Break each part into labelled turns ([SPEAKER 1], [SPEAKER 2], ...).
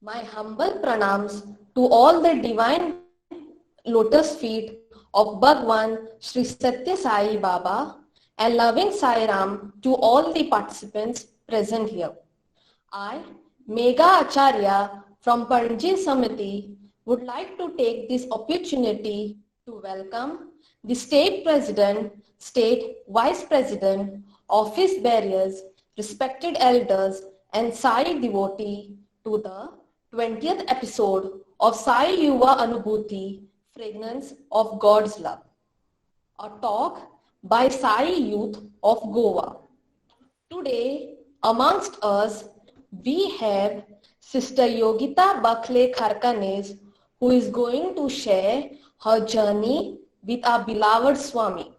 [SPEAKER 1] My humble pranams to all the divine lotus feet of Bhagwan Sri Satya Sai Baba and loving Sai Ram to all the participants present here. I, Megha Acharya from Panji Samiti, would like to take this opportunity to welcome the State President, State Vice President, Office Bearers, respected elders, and Sai devotee to the 20th episode of Sai Yuva Anubhuti, Fragrance of God's Love, a talk by Sai Youth of Goa. Today, amongst us, we have Sister Yogita Bakle Kharkanes, who is going to share her journey with our beloved Swami.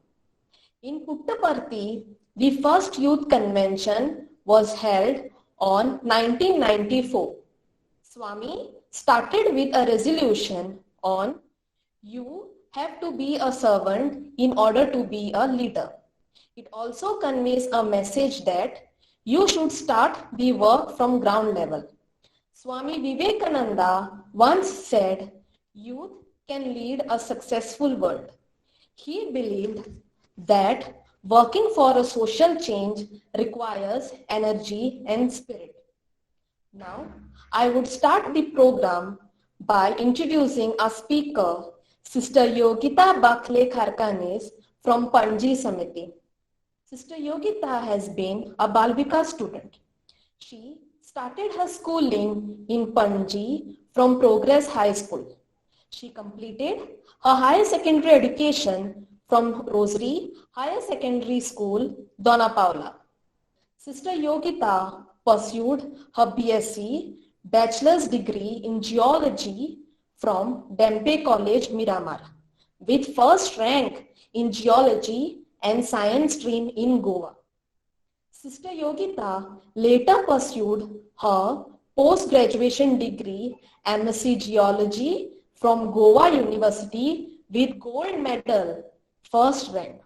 [SPEAKER 1] In Puttaparthi, the first youth convention was held on 1994. Swami started with a resolution on you have to be a servant in order to be a leader. It also conveys a message that you should start the work from ground level. Swami Vivekananda once said, youth can lead a successful world. He believed that working for a social change requires energy and spirit. Now, I would start the program by introducing our speaker, Sister Yogita Bakle Kharkanes from Panji Samiti. Sister Yogita has been a Balvika student. She started her schooling in Panji from Progress High School. She completed her higher secondary education from Rosary Higher Secondary School, Dona Paula. Sister Yogita pursued her BSc, bachelor's degree in geology from Dempe College, Miramar, with first rank in geology and science stream in Goa. Sister Yogita later pursued her post-graduation degree MSc Geology from Goa University with gold medal, first rank.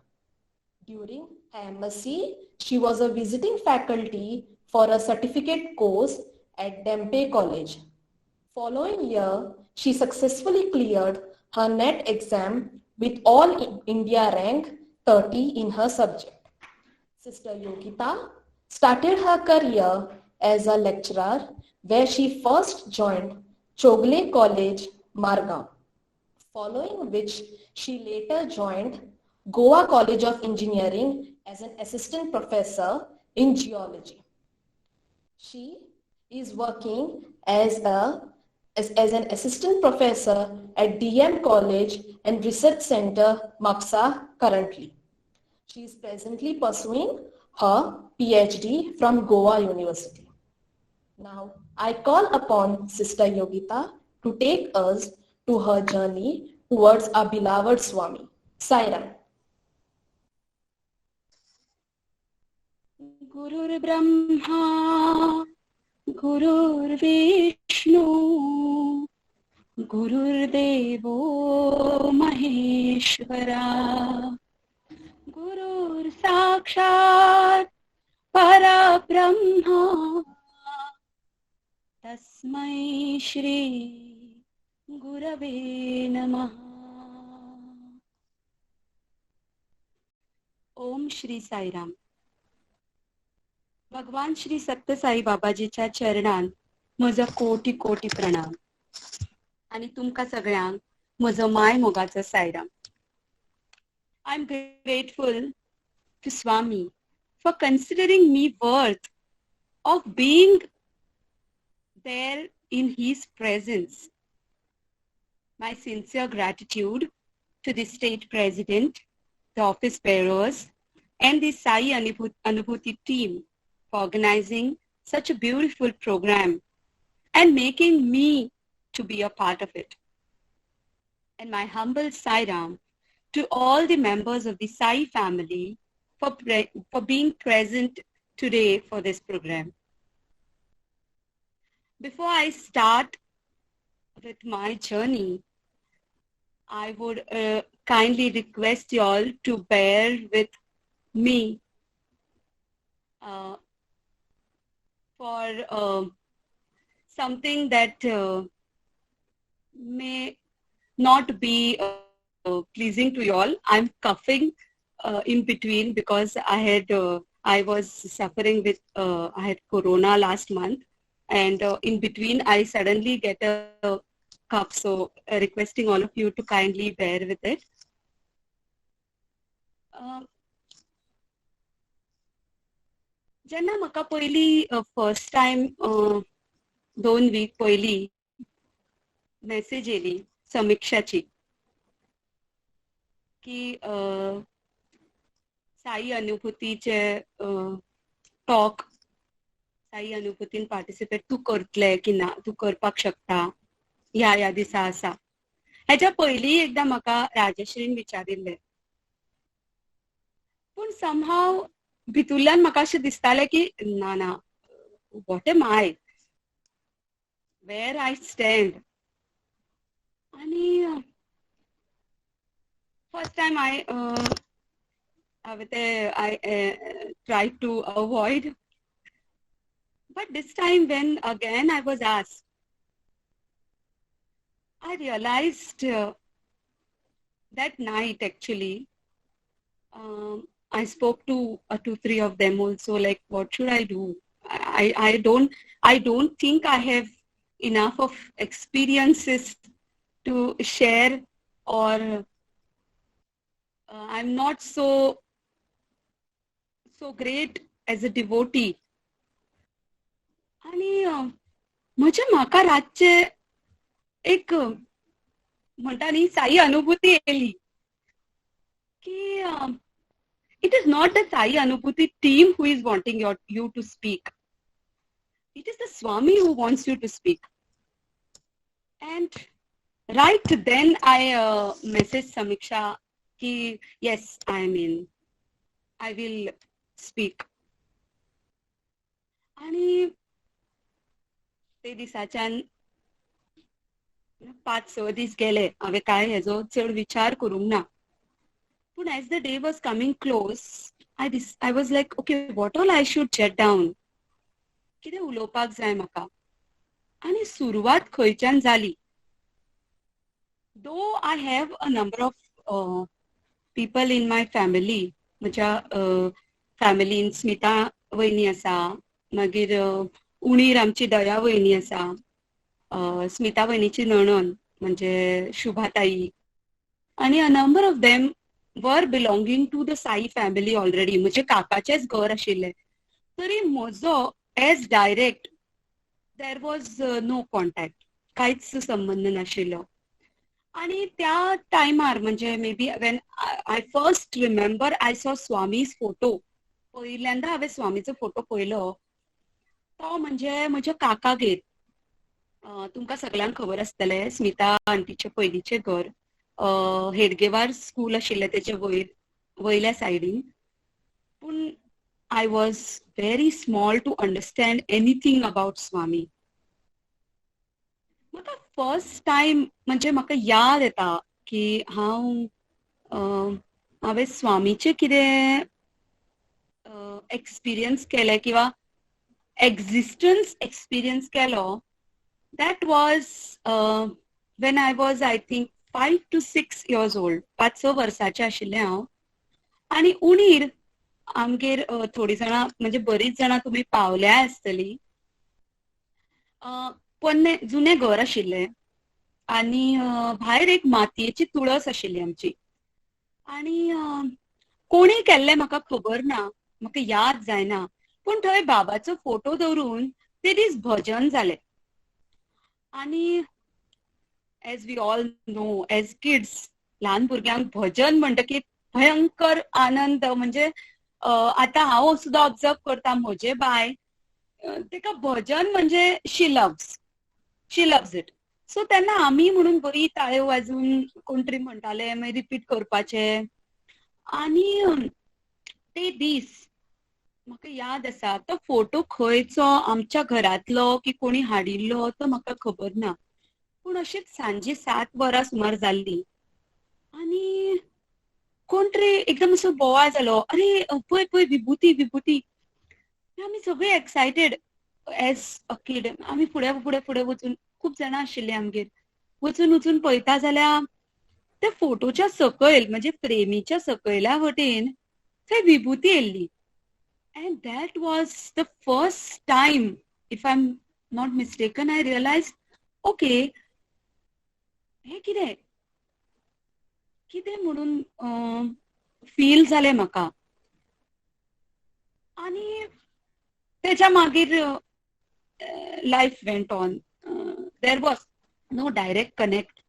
[SPEAKER 1] During her MSc, she was a visiting faculty for a certificate course at Dempe College. Following year, she successfully cleared her NET exam with all India rank 30 in her subject. Sister Yogita started her career as a lecturer where she first joined Chogle College, Margao, following which she later joined Goa College of Engineering as an assistant professor in geology. She is working as an assistant professor at DM College and Research Center, Maksa currently. She is presently pursuing her PhD from Goa University. Now, I call upon Sister Yogita to take us to her journey towards our beloved Swami. Sairam.
[SPEAKER 2] Gurur Brahma, Gurur Vishnu, Gurur Devo Maheshwara, Gurur Sakshat Parabrahma, Tasmai Shri Gurave Namaha. Om Shri Sai Ram. भगवान श्री सत्य साई बाबाजीच्या चरणांत म्हजो कोटी कोटी प्रणाम आणि तुमकां सगळ्यांक म्हजो माय मोगाचो Sairam. I am grateful to Swami for considering me worth of being there in his presence. My sincere gratitude to the state president, the office bearers and the Sai Anubhuti team for organizing such a beautiful program and making me to be a part of it. And my humble Sairam to all the members of the Sai family for being present today for this program. Before I start with my journey, I would kindly request you all to bear with me for something that may not be pleasing to you all. I'm coughing in between because I was suffering with I had corona last month, and in between I suddenly get a cough. So requesting all of you to kindly bear with it. जेन्ना म्हाका पयली first time 2 weak पयली message येली समीक्षाची की Sai अनुभूतीचे talk Sai अनुभूतीन participate तू करतले की ना, तू करपाक शकता ह्या दिसा आसा. हेच्या पयली एकदा म्हाका राजश्रीन विचारिल्ले, पूण समहाव भितुरल्यान म्हाका अशें दिसतालें की ना ना, what am I, where I stand. आणि first time I tried to avoid, but this time when again I was asked, I realized that night actually I spoke to 2-3 of them also, like what should I do. I don't think I have enough of experiences to share, or I'm not so great as a devotee. आणि म्हणजे म्हाका रातचे एक म्हणटा न्ही साई अनुभूती येयली की it is not the Sai Anubhuti team who is wanting you to speak. It is the Swami who wants you to speak. And right then I messaged Samiksha ki yes, I will speak. आणि ते दिसाच्यान 5-6 दीस गेले, हांवें काय हेजो चड विचार करूंक ना. But as the day was coming close, I was like, okay, what all I should jot down? कितें उलोवपाक जाय म्हाका. आनी सुरवात खंयच्यान जाली. Though I have a number of people in my family, म्हज्या फॅमिलीन स्मिता वयनी आसा, मागीर उणीर आमची दया वयनी आसा, स्मिता वयनीची नणन म्हणजे शुभाताई, आनी a number of them were belonging to the Sai family already. म्हणजे काकाचेच घर आशिल्ले. तरी म्हजो as direct there was no contact, कांयच संबंध नाशिल्लो. आणि त्या टायमार म्हणजे maybe when I first remember I saw Swami's photo, पहिल्यांदा हांवें स्वामीचो फोटो पळयलो तो म्हणजे म्हज्या काकागेर. तुमकां सगळ्यांक खबर आसतलें, स्मिता आंटीचे पयलींचें घर हेडगेवार स्कूल आशिल्लें तेचे वयल्या सायडीन. पूण I was very small to understand anything about Swami. म्हाका फर्स्ट टायम म्हणजे म्हाका याद येता की हांवें स्वामीचें कितें एक्सपिरियन्स केलें किंवा एक्झिस्टन्स एक्सपिरियन्स केलो, that was when I was I think 5 to 6 years old. 5-6 वर्साचें आशिल्लें हांव. आनी उणीर आमगेर थोडीं जाणां म्हणजे बरीच जाणां तुमी पावल्या आसतलीं. पोन्ने जुनें घर आशिल्लें आनी भायर एक मातयेची तुळस आशिल्ली आमची. आनी कोणी केल्लें म्हाका खबर ना, म्हाका याद जायना, पूण थंय बाबाचो फोटो दवरून ते दीस भजन जालें. आणि as we all know as kids, ल्हान भुरग्यांक भजन म्हणटकीर भयंकर आनंद. म्हणजे आतां हांव सुद्दां ऑब्जर्व करता, म्हजे बाय तेका भजन म्हणजे शी लव्स इट. सो तेन्ना आमी म्हणून बरी ताळयो वाजून कोण तरी म्हणटाले, मागीर रिपीट करपाचें. आनी ते दीस म्हाका याद आसा, तो फोटो खंयचो आमच्या घरांतलो की कोणी हाडिल्लो तो म्हाका खबर ना. पूण अशीच सांजे 7 वरां सुमार जाल्ली आनी कोण तरी एकदम असो बोवाळ जालो, अरे पळय पळय विभुती विभुती. आमी सगळे एक्सायटेड, एज अ किड आमी फुडें फुडें फुडें वचून खूब जाणां आशिल्लीं आमगेर वचून वचून पळयता जाल्यार त्या फोटोच्या सकयल म्हणजे फ्रेमीच्या सकयल्या वटेन थंय Vibhuti येयल्ली. And that was the first time, if I'm not mistaken, I realized, okay, हे कितें कितें म्हणून फील जालें म्हाका. आनी तेच्या मागीर life went on. There was no direct connect.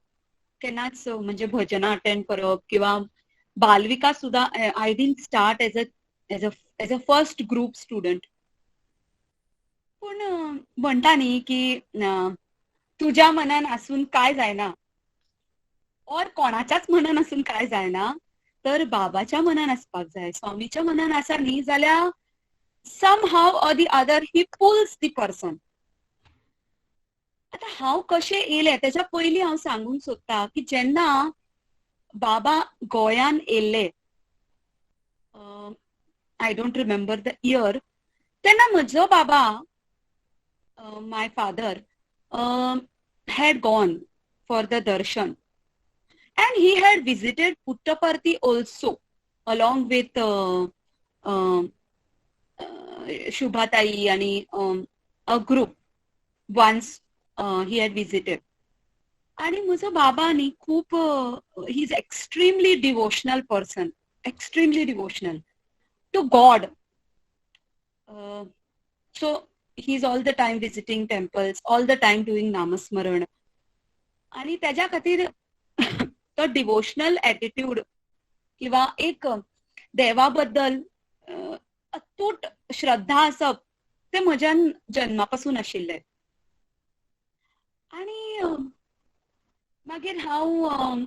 [SPEAKER 2] केन्नाच म्हणजे भजनां अटेंड करप किंवा बालविकास सुद्दां I didn't start as a first group student. पूण म्हणटा न्ही की तुज्या मनान आसून काय जायना और कोणाच्याच मनान आसून काय जायना, तर बाबाच्या मनान आसपाक जाय. स्वामीच्या मनान आसा न्ही जाल्यार somehow or the other he pulls the person. आता हांव कशें येयलें तेच्या पयलीं हांव सांगूंक सोदतां की जेन्ना बाबा गोंयान येयल्ले, I don't remember the year, तेन्ना म्हजो बाबा, my father, had gone for the darshan and he had visited Puttaparthi also along with Shubhatai and a group once he had visited. आणि म्हजो बाबा न्ही खूब he is extremely devotional person, extremely devotional to God. So he is all the time visiting temples, all the time doing नामस्मरण. आणि त्याच्या खातीर तो डिवोशनल एटिट्यूड किंवा एक देवा बद्दल अतूट श्रद्धा आसप ते म्हज्यान जन्मापासून आशिल्ले. आणि मागीर हांव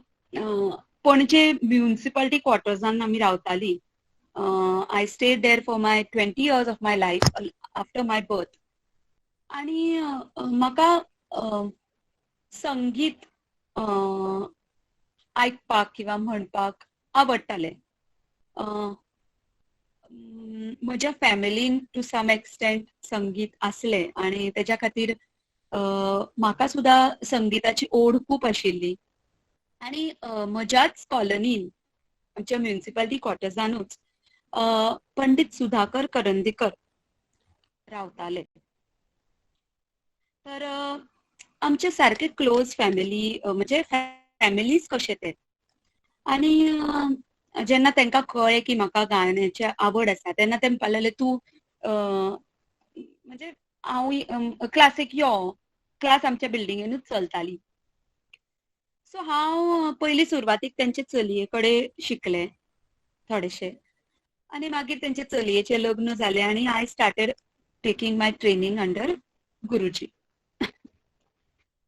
[SPEAKER 2] पणजे म्युनिसिपालिटी क्वॉर्टर्सान आमी रावतालीं. I stayed there for my 20 years of my life after my birth. आणि म्हाका संगीत आयकपाक किंवा म्हणपाक आवडटालें. म्हज्या फॅमिलीन टू सम एक्सटेंट संगीत आसलें आनी तेच्या खातीर म्हाका सुद्दां संगीताची ओड खूब आशिल्ली. आनी म्हज्याच कॉलनीन आमच्या म्युनिसिपालिटी क्वॉर्टर्सानूच पंडित सुधाकर करंदीकर रावताले. तर आमचे सारके क्लोज फॅमिली, म्हणजे फॅमिलीज कशे ते. आनी जेन्ना तांकां कळ्ळें की म्हाका गाण्याची आवड आसा तेन्ना ते म्हणपाक लागले तूं म्हणजे हांव क्लासीक यो, क्लास आमच्या बिल्डिंगेनूच चलताली. सो हांव पयलीं सुरवातीक तेंचे चलये कडेन शिकलें थोडेशें. आनी मागीर तेंचे चलयेचें लग्न जालें आनी I started taking my training under गुरुजी.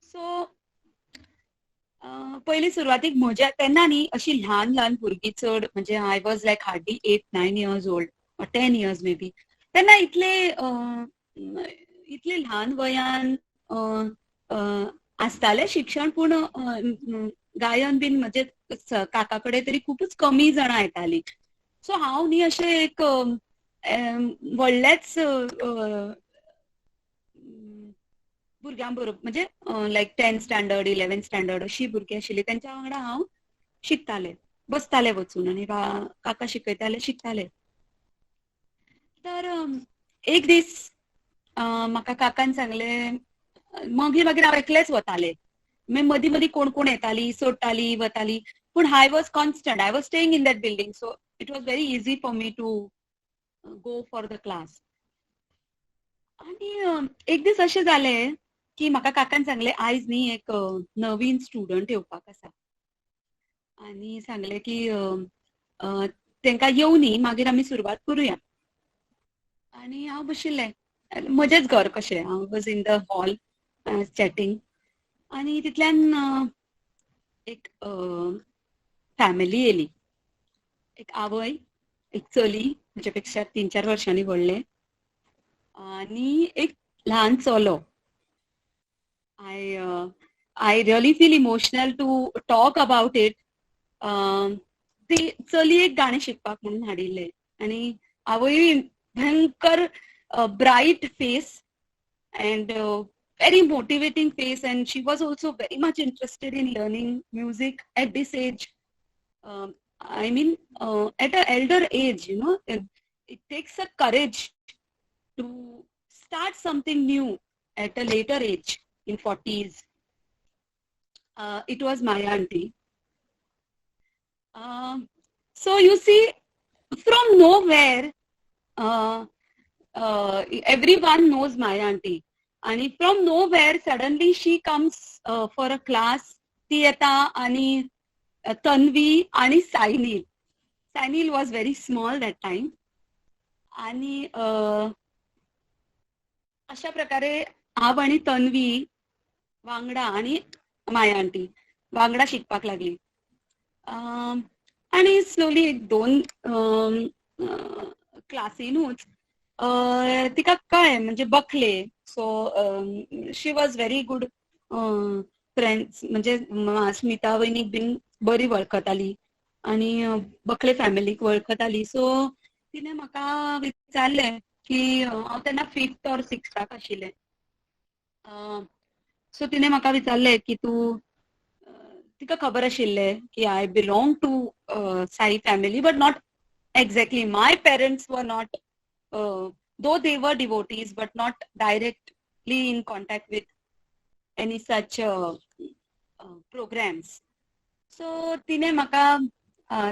[SPEAKER 2] सो पयलीं सुरवातीक म्हज्या तेन्ना न्ही अशीं ल्हान ल्हान भुरगीं चड, म्हणजे I was like hardly 8-9 years old or 10 years may be. तेन्ना इतले ल्हान वयान आसतालें शिक्षण, पूण गायन बीन म्हणजे काका कडेन तरी खूबच कमी जाणां येतालीं. सो हांव न्ही अशें एक व्हडलेच भुरग्यां बरोबर, म्हणजे लायक 10th standard 11th standard अशीं भुरगीं आशिल्लीं तेंच्या वांगडा हांव शिकतालें, बसतालें वचून आनी काका शिकयताले शिकतालें. तर एक दीस म्हाका काकान सांगलें, मागीर मागीर हांव एकलेंच वतालें. मागीर मदीं मदीं कोण कोण येतालीं, सोडटालीं, वतालीं, पूण I was constant. I was staying in that building, so it was very easy for me to go for the class. आनी एक दीस अशें जालें की म्हाका काकान सांगलें आयज न्ही एक नवीन स्टुडंट येवपाक आसा. आनी सांगलें की तांकां येवनी, मागीर आमी सुरवात करुया. आनी हांव बशिल्लें, म्हजेंच घर कशें, हांव was in the hall chatting. आनी तितल्यान एक फॅमिली येयली. एक आवय, एक चली म्हजे पेक्षा 3-4 वर्सांनी व्हडलें, आनी एक ल्हान चलो. I really feel emotional to talk about it. ती चली एक गाणें शिकपाक म्हणून हाडिल्लें आनी आवय भयंकर Brite face and very motivating face, and she was also very much interested in learning music at this age. I mean, at an elder age, you know, it takes a courage to start something new at a later age in 40s. It was my auntie. So you see, from nowhere, everyone knows my auntie. And from nowhere, suddenly she comes for a class. ती येता आणि Tanvi आणि Sainil. Sainil was very small that time. आणि अशा प्रकारे हांव आणि तन्वी वांगडा आणि माया आंटी वांगडा शिकपाक लागली. आणि स्लोली एक दोन क्लासीनूच तिका कळ्ळें म्हणजे Bakle. So she was very good friends, म्हणजे स्मिता वहिनीक बीन बरी वळखताली आणि बकले फॅमिलीक वळखताली. सो तिने म्हाका विचारलें की हांव तेन्ना 5th or 6th आशिल्लें. सो तिने म्हाका विचारलें की तूं, तिका खबर आशिल्लें की I belong to Sai family, but not exactly. My parents were not, though they were devotees, but not directly in contact with any such programs. So तिने म्हाका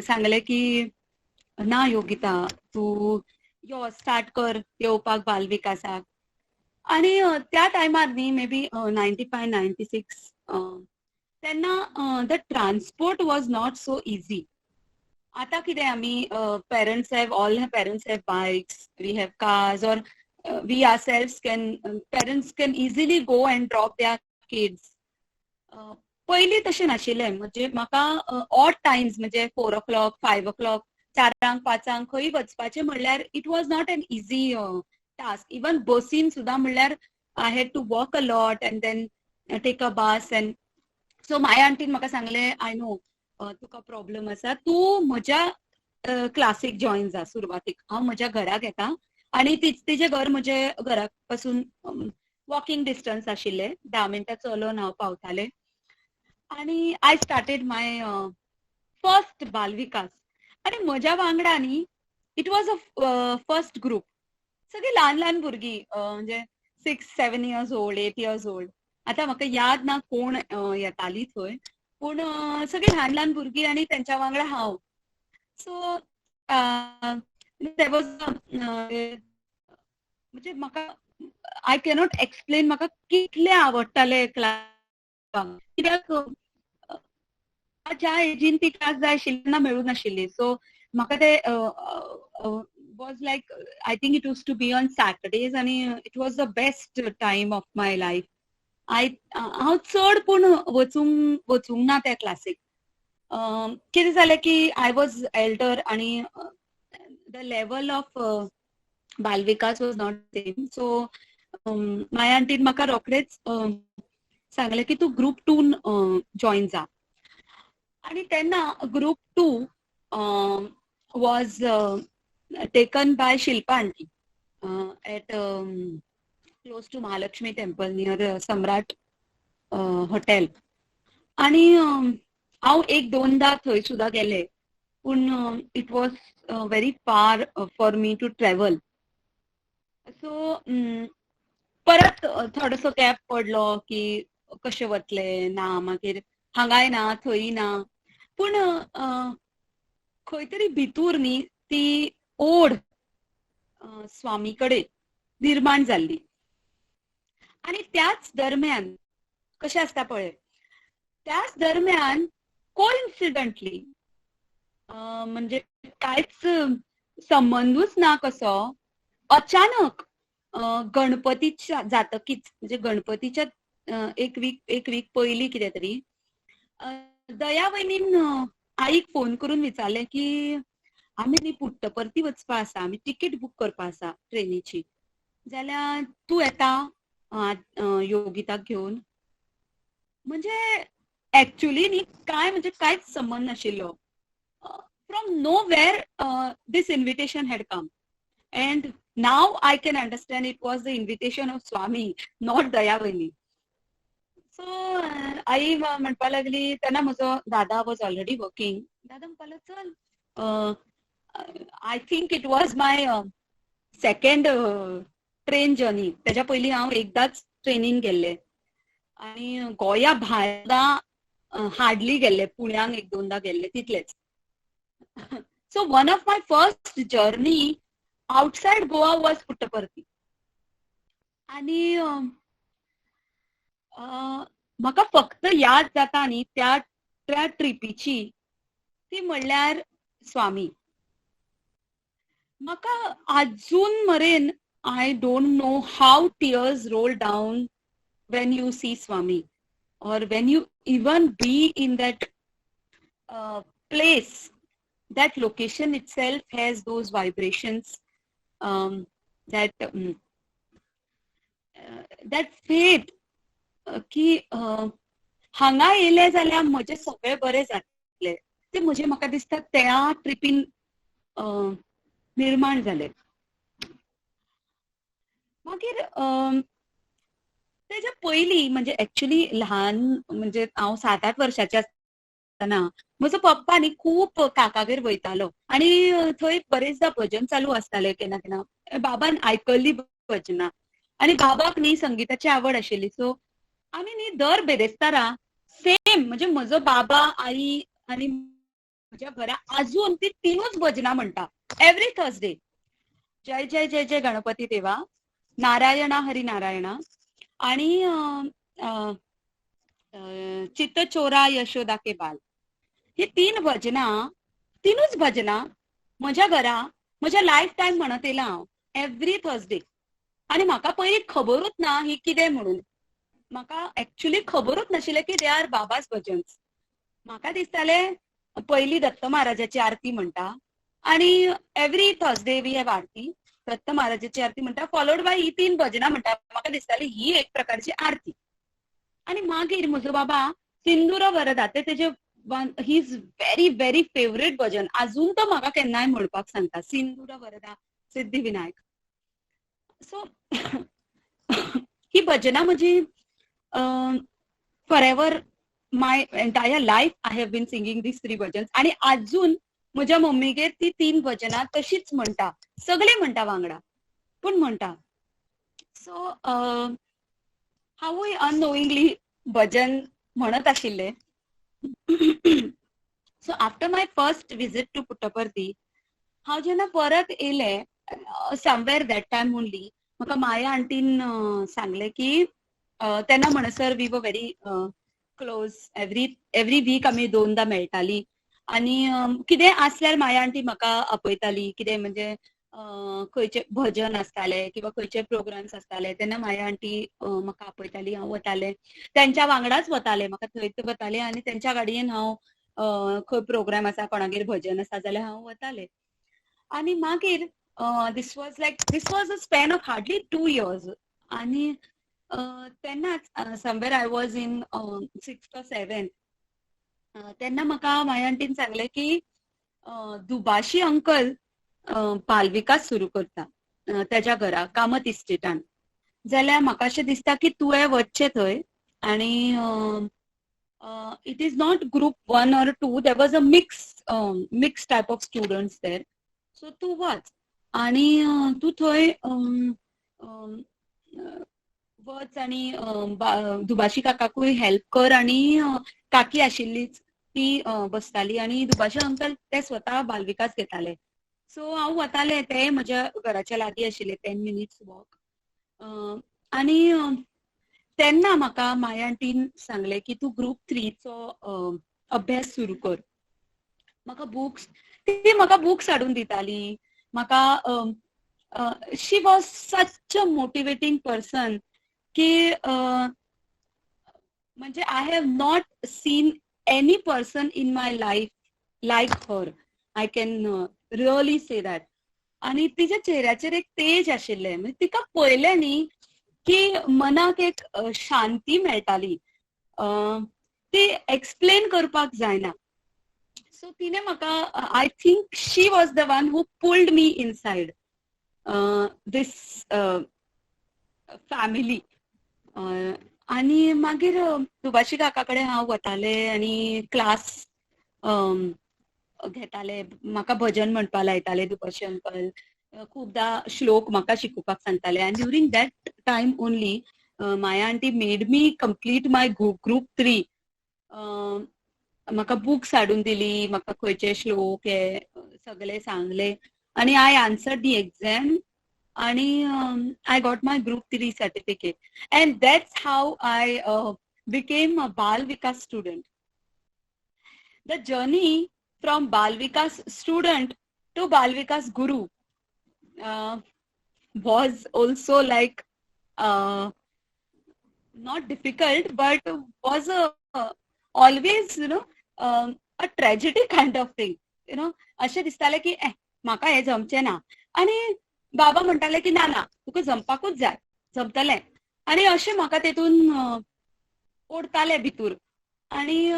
[SPEAKER 2] सांगलें की ना योगिता, तू यो स्टार्ट कर येवपाक बालविकासाक. आणि त्या टायमार न्ही मे बी 95-96 तेन्ना the transport was not so easy. आता कितें आमी parents have bikes, we have cars, or we are self parents can easily go and drop their kids. पयलीं तशें नाशिल्लें. म्हणजे म्हाका ऑड टायम्स म्हणजे 4 o'clock, 5 o'clock, 4-5 खंय वचपाचें म्हणल्यार it was not an easy task. Even बसीन सुद्दां म्हणल्यार I had to walk a lot and then take a bus. And so Maya आंटीन म्हाका सांगलें, आय नो तुका प्रॉब्लेम आसा, तूं म्हज्या क्लासीक जॉईन जा. सुरवातीक हांव म्हज्या घराक येता आणि तिचें घर म्हजे घरा पासून वॉकिंग डिस्टन्स आशिल्लें. 10 मिनटां चलोन हांव पावतालें. आणि आय स्टार्टेड माय फर्स्ट बालविकास. आणि म्हज्या वांगडा न्ही it was a first group. सगळीं ल्हान ल्हान भुरगीं, म्हणजे 6-7 years old, 8 years old. आतां म्हाका याद ना कोण येताली थंय, पूण सगळीं ल्हान ल्हान भुरगीं आणि तेंच्या वांगडा हांव. सो देर वॉज म्हणजे म्हाका आय कॅनॉट एक्सप्लेन म्हाका कितलें आवडटालें क्लास. कित्याक ज्या एजीन ती क्लास जाय आशिल्ली तेन्ना मेळूं नाशिल्ली. सो म्हाका ते was like, I think it used to be on Saturdays, and it was the best time of my life. हांव चड पूण वचूंक ना त्या क्लासीक. कितें जालें की आय वॉज एल्डर आणि द लेवल ऑफ बालविकास was not same. So Maya आंटीन म्हाका रोखडेच सांगलें की तूं ग्रुप 2 जॉईन जा. आणि तेन्ना group 2 was taken by Shilpa aunty at close to Mahalakshmi temple near Samrat hotel. आणि हांव एक दोनदा थंय सुद्दां गेलें, पूण it was very far for me to travel. So परत थोडोसो गॅप पडलो की कशें वतलें, ना मागीर हांगाय ना थंय ना. पूण खंय तरी भितूर न्ही ती ओढ स्वामी कडेन निर्माण जाल्ली. आणि त्याच दरम्यान कशें आसता पळय, त्याच दरम्यान कोइन्सिडंटली म्हणजे कांयच संबंदूच ना कसो, अचानक गणपतीच्या जातकीच, म्हणजे गणपतीच्या एक वीक पयलीं कितें तरी दया वहिनीन आईक फोन करून विचारलें की आमी न्ही पुट्टपर्ती वचपा आसा, आमी तिकेट बूक करपा आसा ट्रेनीची, जाल्यार तूं येता योगिताक घेवन. म्हणजे एक्चुअली न्ही कांयच संबंद नाशिल्लो. From know where this invitation had come. And Now I can understand it was the invitation of Swami, not Dayavani. So आई म्हणपा लागली, तेन्ना म्हजो दादा वॉज ऑलरेडी वर्किंग. दादा म्हणपालो चल, I think it was my second train journey. त्याच्या पयलीं हांव एकदाच ट्रेनीन गेल्ले आनी गोंया भायर हार्डली गेल्ले, पुण्याक एक दोनदा गेल्ले तितलेच. So one of my first journey outside Goa was Puttaparthi. आनी म्हाका फक्त याद जाता न्ही त्या ट्रिपीची, ती म्हणल्यार स्वामी. म्हाका आजून मरेन I don't know how tears roll down when you see Swami, or when you even be in that place. That location itself has those vibrations, that faith की हांगा येयले जाल्यार म्हजे सगळे बरे जातले, ते म्हजे म्हाका दिसता त्या ट्रिपीन निर्माण जाले. मागीर तेच्या पयलीं म्हणजे एक्चुअली ल्हान म्हणजे हांव 7-8 वर्साचें आसतना म्हजो पप्पा न्ही खूब काकागेर वयतालो आनी थंय बरेचदा भजन चालू आसताले केन्ना केन्ना. बाबान आयकल्ली भजनां आनी बाबाक न्ही संगीताची आवड आशिल्ली. सो आमी न्ही दर बेरेस्तारा सेम म्हणजे म्हजो बाबा, आई आनी म्हज्या घरा आजून ती तीनूच भजनां म्हणटा एवरी थर्सडे. जय जय जय जय गणपती देवा, नारायणा हरी नारायणा आणि चित्त चोरा यशोदा के बाल. ही तीनूच भजनां म्हज्या घरा म्हज्या लायफ टायम म्हणत येयला हांव एवरी थर्सडे. आनी म्हाका पयलीं खबरूच ना ही कितें म्हणून. म्हाका एक्चुअली खबरूच नाशिल्लें की दे आर बाबाज भजन्स. म्हाका दिसताले पयलीं दत्त महाराजाची आरती म्हणटा आनी एवरी थर्सडे वी हॅव आरती, दत्त महाराजाची आरती म्हणटा, फॉलोड बाय ही 3 भजनां म्हणटा. म्हाका दिसताली ही एक प्रकारची आरती. आनी मागीर म्हजो बाबा सिंदूर वरदा तेजे he is very very favourite भजन. आजून तो म्हाका केन्नाय म्हणपाक सांगता, सिंदूर वरदा सिद्धिविनायक. सो ही भजनां म्हजी for ever my entire life I have been singing these 3 bhajans. आनी आजून म्हज्या मम्मीगेर ती 3 भजनां तशीच म्हणटा, सगळे म्हणटा वांगडा पूण म्हणटा. सो हांवूय अननोईंगली भजन म्हणत आशिल्ले. So after my first visit to Puttaparthi हांव जेन्ना परत येयले, समवेअर दॅट टायम ओनली म्हाका माया आंटीन सांगलें की तेन्ना म्हणसर we were very close. Every weak आमी 2दा मेळटाली आनी कितें आसल्यार माया आंटी म्हाका आपयताली. कितें म्हणजे खंयचे भजन आसताले किंवा खंयचे प्रोग्राम्स आसताले तेन्ना माया आंटी म्हाका आपयताली. हांव वतालें तेंच्या वांगडाच वतालें, म्हाका थंयच वतालें आनी तेंच्या गाडयेन हांव खंय प्रोग्राम आसा, कोणागेर भजन आसा जाल्यार हांव वतालें. आनी मागीर this was a span of hardly 2 years. आनी तेन्नाच somewhere I was in 6th or 7th तेन्ना म्हाका माया आंटीन सांगलें की दुबाशी अंकल बालविकास सुरू करता तेज्या घरा कामत इस्टेटान. जाल्यार म्हाका अशें दिसता की तुवें वचचें थंय. आनी it is not group 1 or 2, there was a mix type of students there. So तूं वच आनी तूं थंय वच आनी दुबाशी काकाकूय हेल्प कर. आनी काकी आशिल्लीच ती बसताली आनी दुबाशी अंकल ते स्वता बालविकास घेताले. सो हांव वतालें, ते म्हज्या घराच्या लागीं आशिल्लें 10 minutes वॉक. आनी तेन्ना म्हाका माया आंटीन सांगलें की तूं ग्रुप 3 चो अभ्यास सुरू कर. म्हाका बुक्स हाडून दिताली. म्हाका she was such a motivating person की म्हणजे I have not seen any person in my life like her. I can really say that. आनी तिच्या चेहऱ्याचेर एक तेज आशिल्लें. म्हणजे तिका पळयलें न्ही की मनाक एक शांती मेळटाली. ती एक्सप्लेन करपाक जायना. सो तिने म्हाका, I think she was the one who pulled me inside. This family. आणि मागीर सुभाषी काका कडेन हांव वताले आनी क्लास घेताले. म्हाका भजन म्हणपाक लायताले दुपारचे अंकल. खूबदां श्लोक म्हाका शिकोवपाक सांगताले. आनी during that time only Maya aunty made me complete my group 3. म्हाका बुक्स हाडून दिली, म्हाका खंयचे श्लोक हे सगळे सांगले आनी आय आन्सर्ड दी एग्जाम आणि I got my group 3 certificate, and that's how I became a Bal Vikas student. The journey from Bal Vikas student to Bal Vikas guru was also like not difficult, but was always a tragedy kind of thing. अशें दिसतालें की म्हाका हें जमचें ना, आनी बाबा म्हणटाले की ना ना तुका जमपाकूच जाय, जमतलें. आनी अशें म्हाका तेतून ओडतालें भितूर. आनी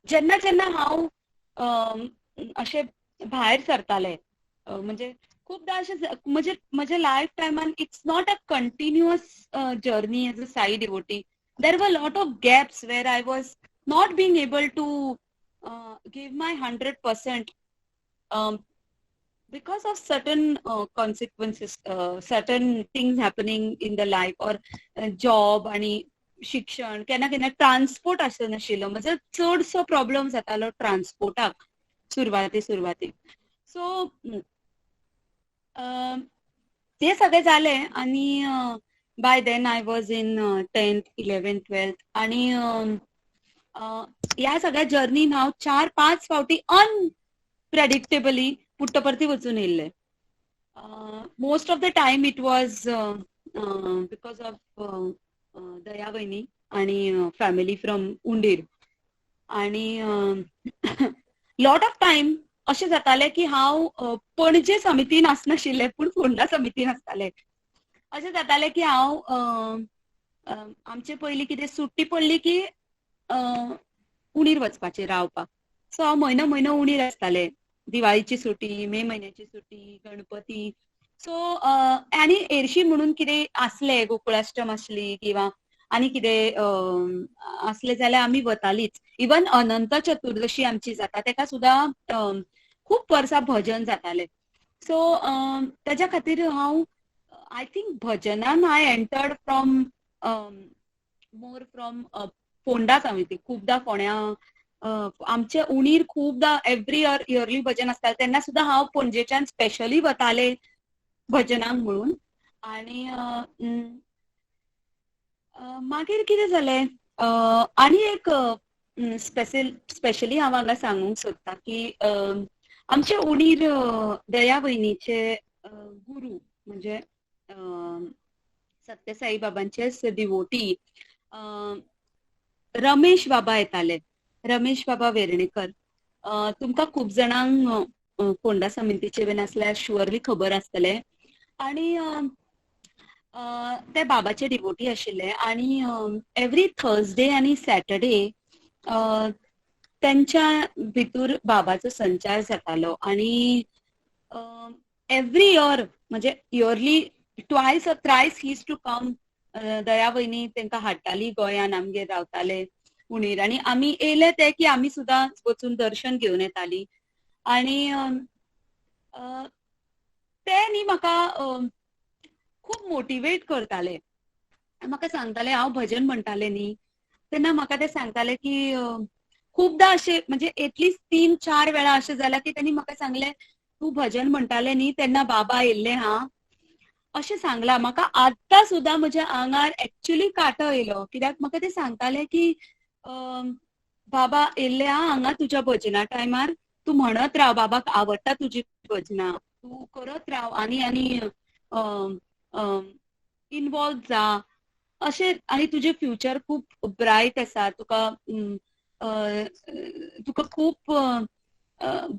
[SPEAKER 2] जेन्ना जेन्ना हांव अशें भायर सरतालें, म्हणजे खूबदां अशें म्हज्या लायफ टायमान it's not a continuous journey as a Sai devotee. There were lot of gaps where I was not being able to give my 100%. Because of certain consequences, certain things happening in the life, or job आणि शिक्षण, केन्ना केन्ना transport आसनाशिल्लो. म्हणजे चडसो problem जातालो ट्रान्सपोर्टाक सुरवातीक. So ते सगळें जालें आनी by then I was in 10th 11th 12th. आनी ह्या सगळ्या जर्नीन हांव 4-5 फावटी अनप्रेडिक्टेबली पुट्टपर्ती वचून येयल्ले. Most of the time it was because of Daya वहिनी आणि फॅमिली फ्रॉम उंडीर. आणि लॉट ऑफ टायम अशें जातालें की हांव पणजे समितीन आसनाशिल्लें पूण फोंडा समितीन आसतालें. अशें जातालें की हांव आमचे पयलीं कितें सुट्टी पडली की उंडीर वचपाचें रावपाक. सो हांव म्हयनो उंडीर आसतालें. दिवाळीची सुटी, मे महिन्याची सुटी, गणपती. सो आनी एरशी म्हणून कितें आसलें, गोकुळाष्टम आसली किंवा आनी कितें आसलें जाल्यार आमी वतालींच. इवन अनंत चतुर्दशी आमची जाता तेका सुद्दां खूब वर्सां भजन जातालें. सो तेज्या खातीर हांव आय थिंक भजनान I entered from more from Ponda Samiti. खूबदां फोंड्या आमचे उंडीर खूबदां एवरी इयर इयरली भजन आसतालें तेन्ना सुद्दां हांव पणजेच्यान स्पेशली वतालें भजनाक म्हणून. आनी मागीर कितें जालें, आनी एक स्पेशली हांव हांगा सांगूंक सोदतां की आमचे उंडीर दया वहिनीचे गुरू म्हणजे सत्यसाई बाबांचेच डिवोटी रमेश बाबा येताले. रमेश बाबा वेर्णेकर. तुमकां खूब जाणांक फोंडा समितीचे बीन आसल्यार शुअरली खबर आसतलें. आनी ते बाबाचे डिवोटी आशिल्ले. आनी एवरी थर्सडे आनी सॅटरडे तेंच्या भितूर बाबाचो संचार जातालो. आनी एवरी इयर म्हणजे yearly twice or thrice he used to come. Daya वहिनी तेंकां हाडटाली गोंयान, आमगेर रावताले उंडीर. आनी आमी येयले ते की आमी सुद्दां वचून दर्शन घेवन येताली. आनी ते न्ही म्हाका खूब मोटिवेट करताले. म्हाका सांगताले, हांव भजन म्हणटाले न्ही तेन्ना म्हाका ते सांगताले की खूबदां अशें म्हणजे एटलिस्ट 3-4 वेळा अशें जालें की तेणी म्हाका सांगलें तूं भजन म्हणटाले न्ही तेन्ना बाबा येयल्ले हा अशें सांगलां. म्हाका आतां सुद्दां म्हज्या आंगार एक्चुअली कांटो येयलो. कित्याक म्हाका ते सांगताले की बाबा येयल्ले हा हांगा तुज्या भजना टायमार, तूं म्हणत राव, बाबाक आवडटा तुजी भजनां, तूं करत राव आनी इनवॉल्व जा अशें. आनी तुजें फ्युचर खूब ब्रायट आसा, तुका खूब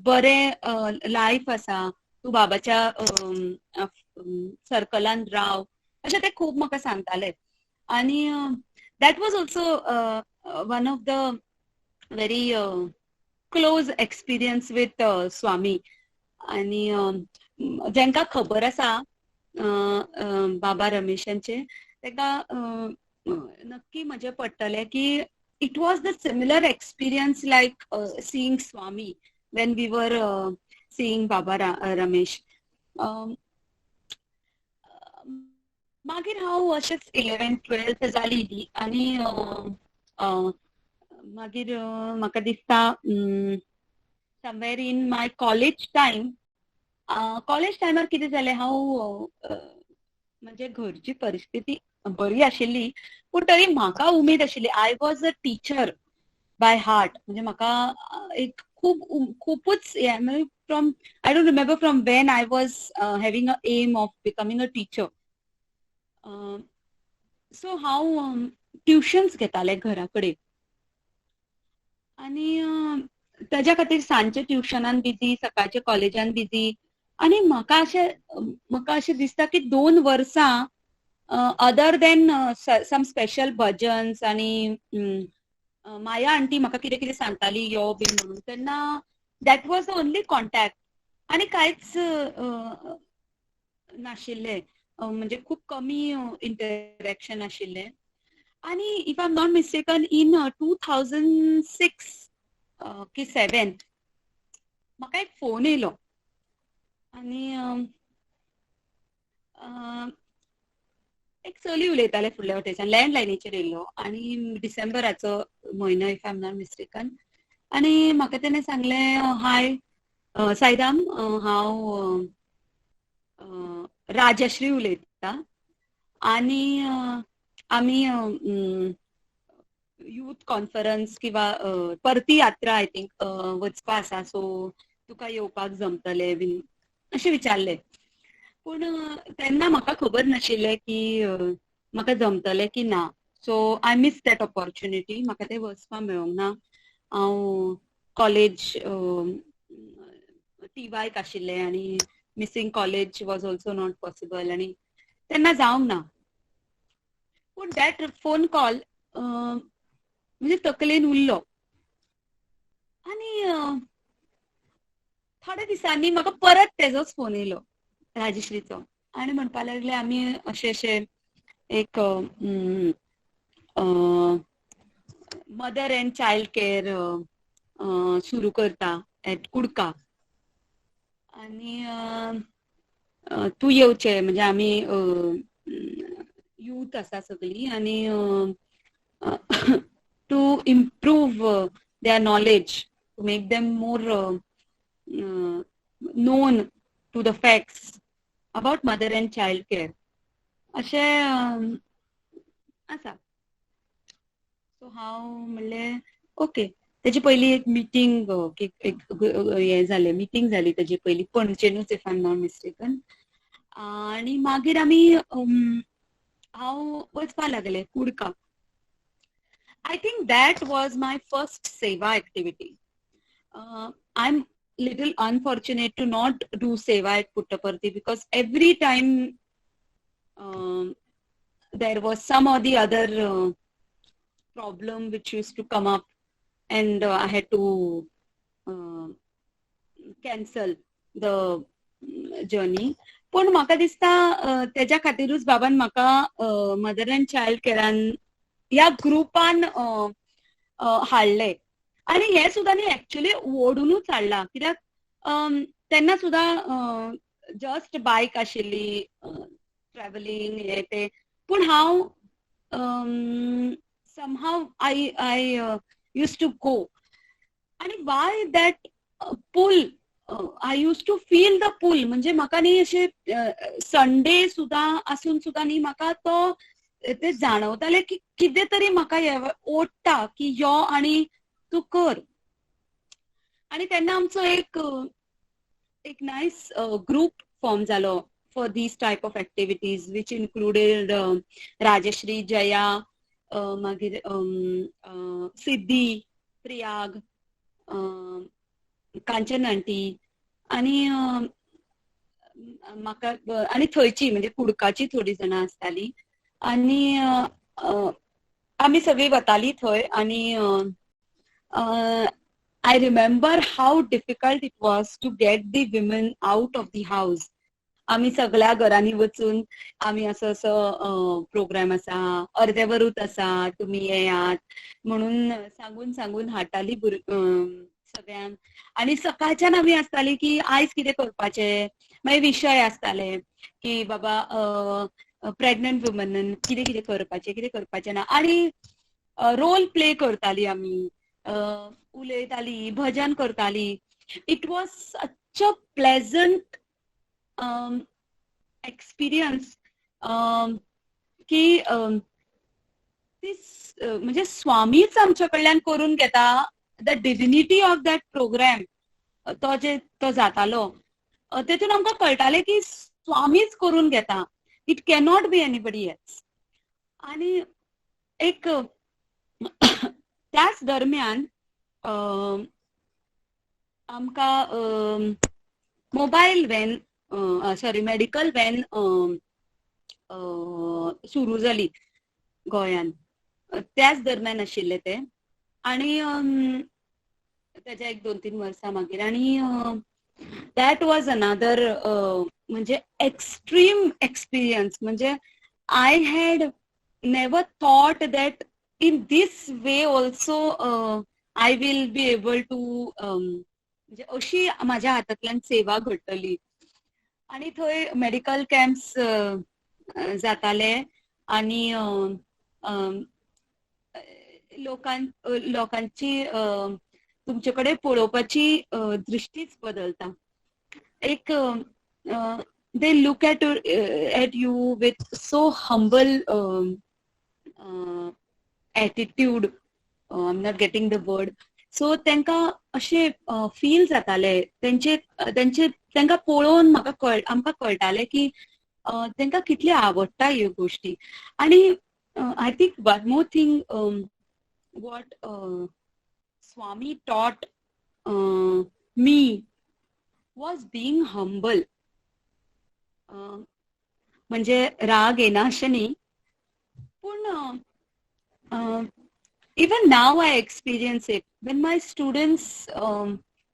[SPEAKER 2] बरें लायफ आसा, तूं बाबाच्या सर्कलान राव अशें ते खूब म्हाका सांगताले. आनी that was also one of the very close experience with Swami. आनी जेंकां खबर आसा बाबा रमेशांचे तेका नक्की म्हजे पडटले की it was the similar experience like seeing Swami when we were seeing Baba Ramesh. मागीर हांव अशेंच 11th-12th जाली आनी मागीर म्हाका दिसता somewhere in my college time college टायमार कितें जालें हांव म्हणजे घरची परिस्थिती बरी आशिल्ली पूण तरी म्हाका उमेद आशिल्ली I was a teacher by heart म्हणजे म्हाका एक खूपच from I don't remember from when I was having a aim of becoming a teacher so हांव ट्युशन्स घेताले घरा कडेन आनी ताज्या खातीर सांजचे ट्युशनान बिजी सकाळचे कॉलेजान बिजी आनी म्हाका अशें दिसता की 2 वर्सां other than some special bhajans आनी माया आंटी म्हाका कितें कितें सांगताली यो बीन म्हणून तेन्ना that was the only contact आनी कांयच नाशिल्लें म्हणजे खूब कमी इंटरॅक्शन आशिल्लें आनी if I am not mistaken in 2006 की 7 म्हाका एक फोन येयलो आनी एक चली उलयताले फुडल्या वटेच्यान लँडलायनीचेर येयल्लो आनी डिसेंबराचो म्हयनो if I am not mistaken आनी म्हाका तेणें सांगलें हाय साईराम हांव राजश्री उलयतां आनी आमी यूथ कॉन्फरन्स किंवा परती यात्रा आय थिंक वचपा आसा सो तुका येवपाक जमतलें बीन अशें विचारलें पूण तेन्ना म्हाका खबर नाशिल्लें की म्हाका जमतलें की ना so I miss that opportunity म्हाका तें वचपाक मेळोंक ना हांव कॉलेज टीवायक आशिल्लें आनी missing college was also not possible आनी तेन्ना जावंक ना पूण दॅट फोन कॉल म्हणजे तकलेन उरलो आनी थोड्या दिसांनी म्हाका परत तेजोच फोन येयलो राजश्रीचो आनी म्हणपा लागले आमी अशें एक मदर एंड चायल्ड केअर सुरू करता एट कुडका आनी तूं येवचें म्हणजे आमी यूथ आसा सगळीं आनी to improve their knowledge to make them more known to the facts about mother and child care अशें आसा सो हांव म्हणलें ओके तेजे पयलीं एक मिटींग हें जालें मिटींग जाली तेजे पयलीं पणजेनूच if I am not mistaken आनी मागीर आमी हांव वचपा लागलें कुडका I think that was my first seva activity. I'm little unfortunate to not do seva at Puttaparthi because every time there was some or the other problem which used to come up and I had to cancel the journey. पण म्हाका दिसता तेज्या खातीरूच बाबान म्हाका mother and child केअरान ह्या ग्रुपान हाडले आनी हे सुद्दां न्ही एक्चुअली ओडूनूच हाडला कित्याक तेन्ना सुद्दां जस्ट बायक आशिल्ली ट्रॅव्हलिंग हे ते पूण हांव somehow I use to go आनी why that pull I use to feel the pull म्हणजे म्हाका न्ही अशें संडे सुद्दां आसून सुद्दां न्ही म्हाका तो ते जाणवताले की कितें तरी म्हाका ओडटा की यो आनी तूं कर आनी तेन्ना आमचो एक नायस ग्रूप फॉर्म जालो for this type of activities which included Rajshree Jaya मागीर सिद्धी प्रियाग कांचन आंटी आनी म्हाका आनी थंयची म्हणजे कुडकाची थोडी जाणां आसतालीं आनी आमी सगळीं वतालीं थंय आनी I remember how difficult it was to get the women out of the house. आम्ही सगळ्या घरांनी वचून आम्ही असं प्रोग्राम असा अर्देवरूच असा तुम्ही येयात म्हणून सांगून सांगून हाडटाली सगळ्यांक. आणि सकाळच्यान आमी आसताली की आयज कितें करपाचें, मागीर विशय आसताले की बाबा प्रेग्नंट वुमन कितें कितें करपाचें ना. आणि रोल प्ले करताली आमी, उलयताली, भजन करताली. It was such a pleasant experience की म्हणजे स्वामीच आमच्या कडल्यान करून घेता. The divinity of that program तो जातालो तेतून आमकां कळटालें की स्वामीच करून घेता. It cannot be anybody else. आणि एक त्याच दरम्यान आमकां मोबायल व्हॅन मेडिकल व्हॅन सुरू जाली गोंयान. त्याच दरम्यान आशिल्ले ते. आणि त्याच्या एक 2-3 वर्सां मागीर. आणि दॅट वॉज अनदर म्हणजे एक्स्ट्रीम एक्सपिरियन्स. म्हणजे I had never thought that in this way also I will be able to म्हणजे अशी माझ्या हातांतल्यान सेवा घडटली. आणि थंय मेडिकल कॅम्प्स जाताले आणि लोकांची तुमचे कडेन पळोवपाची दृष्टीच बदलता. एक they look at you with so humble attitude. I'm not getting the word. So तांकां अशें फील जाताले. तांकां पळोवन आमकां कळटालें की तांकां कितले आवडटा ह्यो गोश्टी. आणि I think one more thing what Swami taught me was being humble. म्हणजे राग येना अशें न्ही, पूण even now I experience it when my students.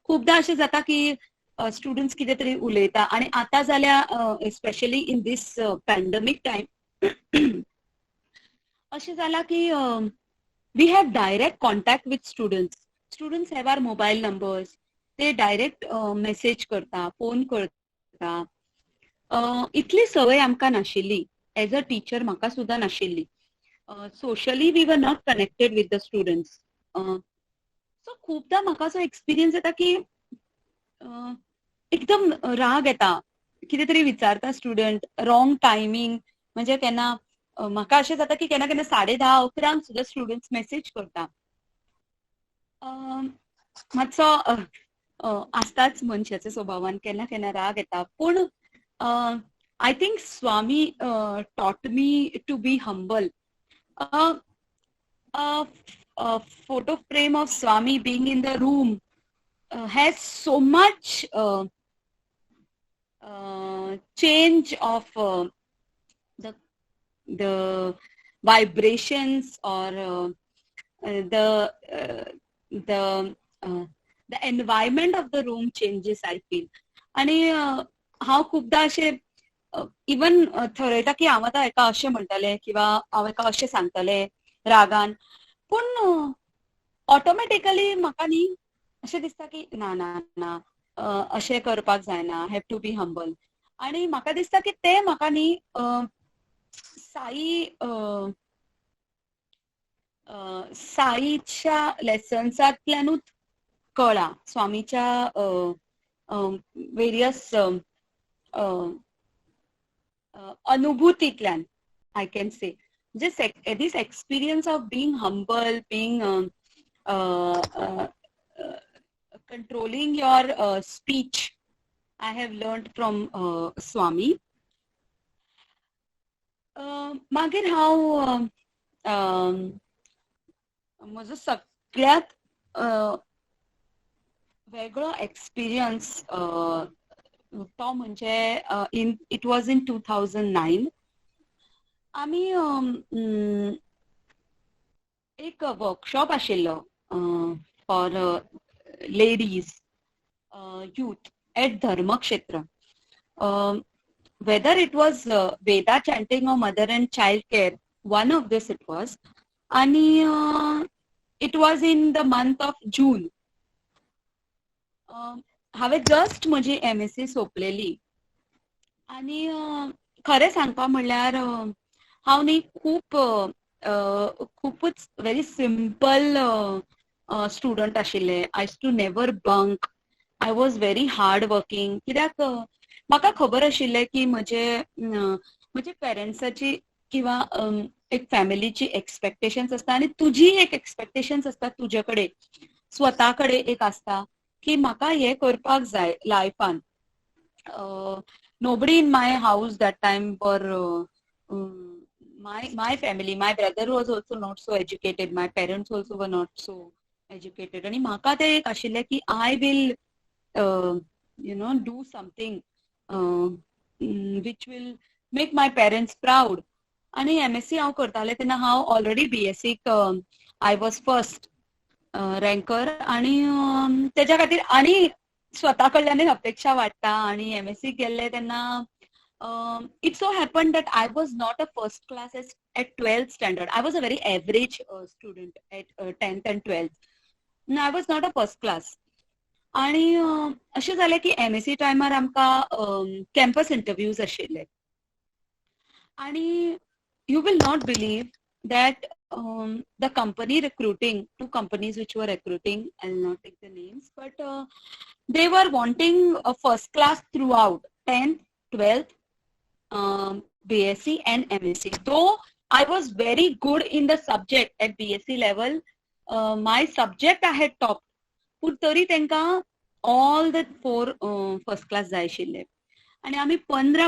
[SPEAKER 2] खूबदां अशें जाता की स्टुडंट्स कितें तरी उलयता आणि आतां जाल्यार specially in this pandemic time अशें जाला की we have direct contact with students. Students have our mobile numbers. ते डायरेक्ट मेसेज करता, फोन करता. इतली संवय आमकां नाशिल्ली. एज अ टीचर म्हाका सुद्दां नाशिल्ली. Socially we were not connected with the students. So खूबदां म्हाका असो एक्सपिरियन्स येता की एकदम राग येता. कितें तरी विचारता स्टुडंट, रॉंग टायमींग. म्हणजे केन्ना म्हाका अशें जाता की केन्ना केन्ना 10:30-11 सुद्दां स्टुडंट्स मेसेज करता. मातसो आसताच मनशाच्या स्वभावान केन्ना केन्ना राग येता. पूण I think Swami taught me to be humble. A photo frame of Swami being in the room has so much change of the vibrations or the environment of the room changes, I feel. आणि हांव खूबदां अशें even थरयता की हांव आतां हेका अशें म्हणटलें किंवा हांव हेका अशें सांगतलें रागान. पूण ऑटोमॅटिकली म्हाका न्ही अशें दिसता की ना ना ना अशें करपाक जायना, हॅव टू बी हंबल. आणि म्हाका दिसता की ते म्हाका न्ही साईच्या लेसन्सांतल्यानूच कळ्ळा. स्वामीच्या वेरियस अनुभूतींतल्यान आय कॅन से. म्हणजे these experience of being humble, being controlling your speech, I have learned from Swami. मागीर हांव म्हजो सगळ्यात वेगळो एक्सपिरियन्स तो म्हणजे इट वॉज इन 2009. आमी एक वर्कशॉप आशिल्लो for ladies, youth at धर्मक्षेत्र. whether it was Veda chanting or mother and child care, one of this it was. आणि it was in the month of June. हांवें just म्हजी MSc सोंपलेली आणि खरें सांगपा म्हणल्यार हांव न्ही खूपच व्हेरी सिंपल स्टुडंट आशिल्लें. I used to never bunk. I was very hard working. कित्याक म्हाका खबर आशिल्लें की म्हजे पेरेंट्साची किंवा एक फॅमिलीची एक्सपेक्टेशन्स आसता आनी तुजी एक एक्सपेक्टेशन्स आसता तुजे कडेन, स्वता कडेन एक आसता की म्हाका हें करपाक जाय लायफान. Nobody in my house that time were my family. My brother was also not so educated. My parents also were not so educated. आणि म्हाका ते एक आशिल्लें की I will do something which will make my parents proud. आणि MSc हांव करतालें तेन्ना हांव already BSc I was first ranker आणि तेज्या खातीर आनी स्वता कडल्यान अपेक्षा वाडटा. आणि MSc गेल्ले तेन्ना it so happened that I was not a first class at 12th standard. I was a very average student at 10th and 12th. No, I was not a first class. आणि अशें जालें की MSc टायमार आमकां campus interviews आशिल्ले. आणि you will not believe that the company recruiting, two companies which were recruiting, I'll not take the names, but they were wanting a first class throughout 10th, 12th, BSc and MSc. Though I was very good in the subject at BSc level, my subject I had topped. पूण तरी तांकां all the 4 first class जाय आशिल्ले. आनी आमी 15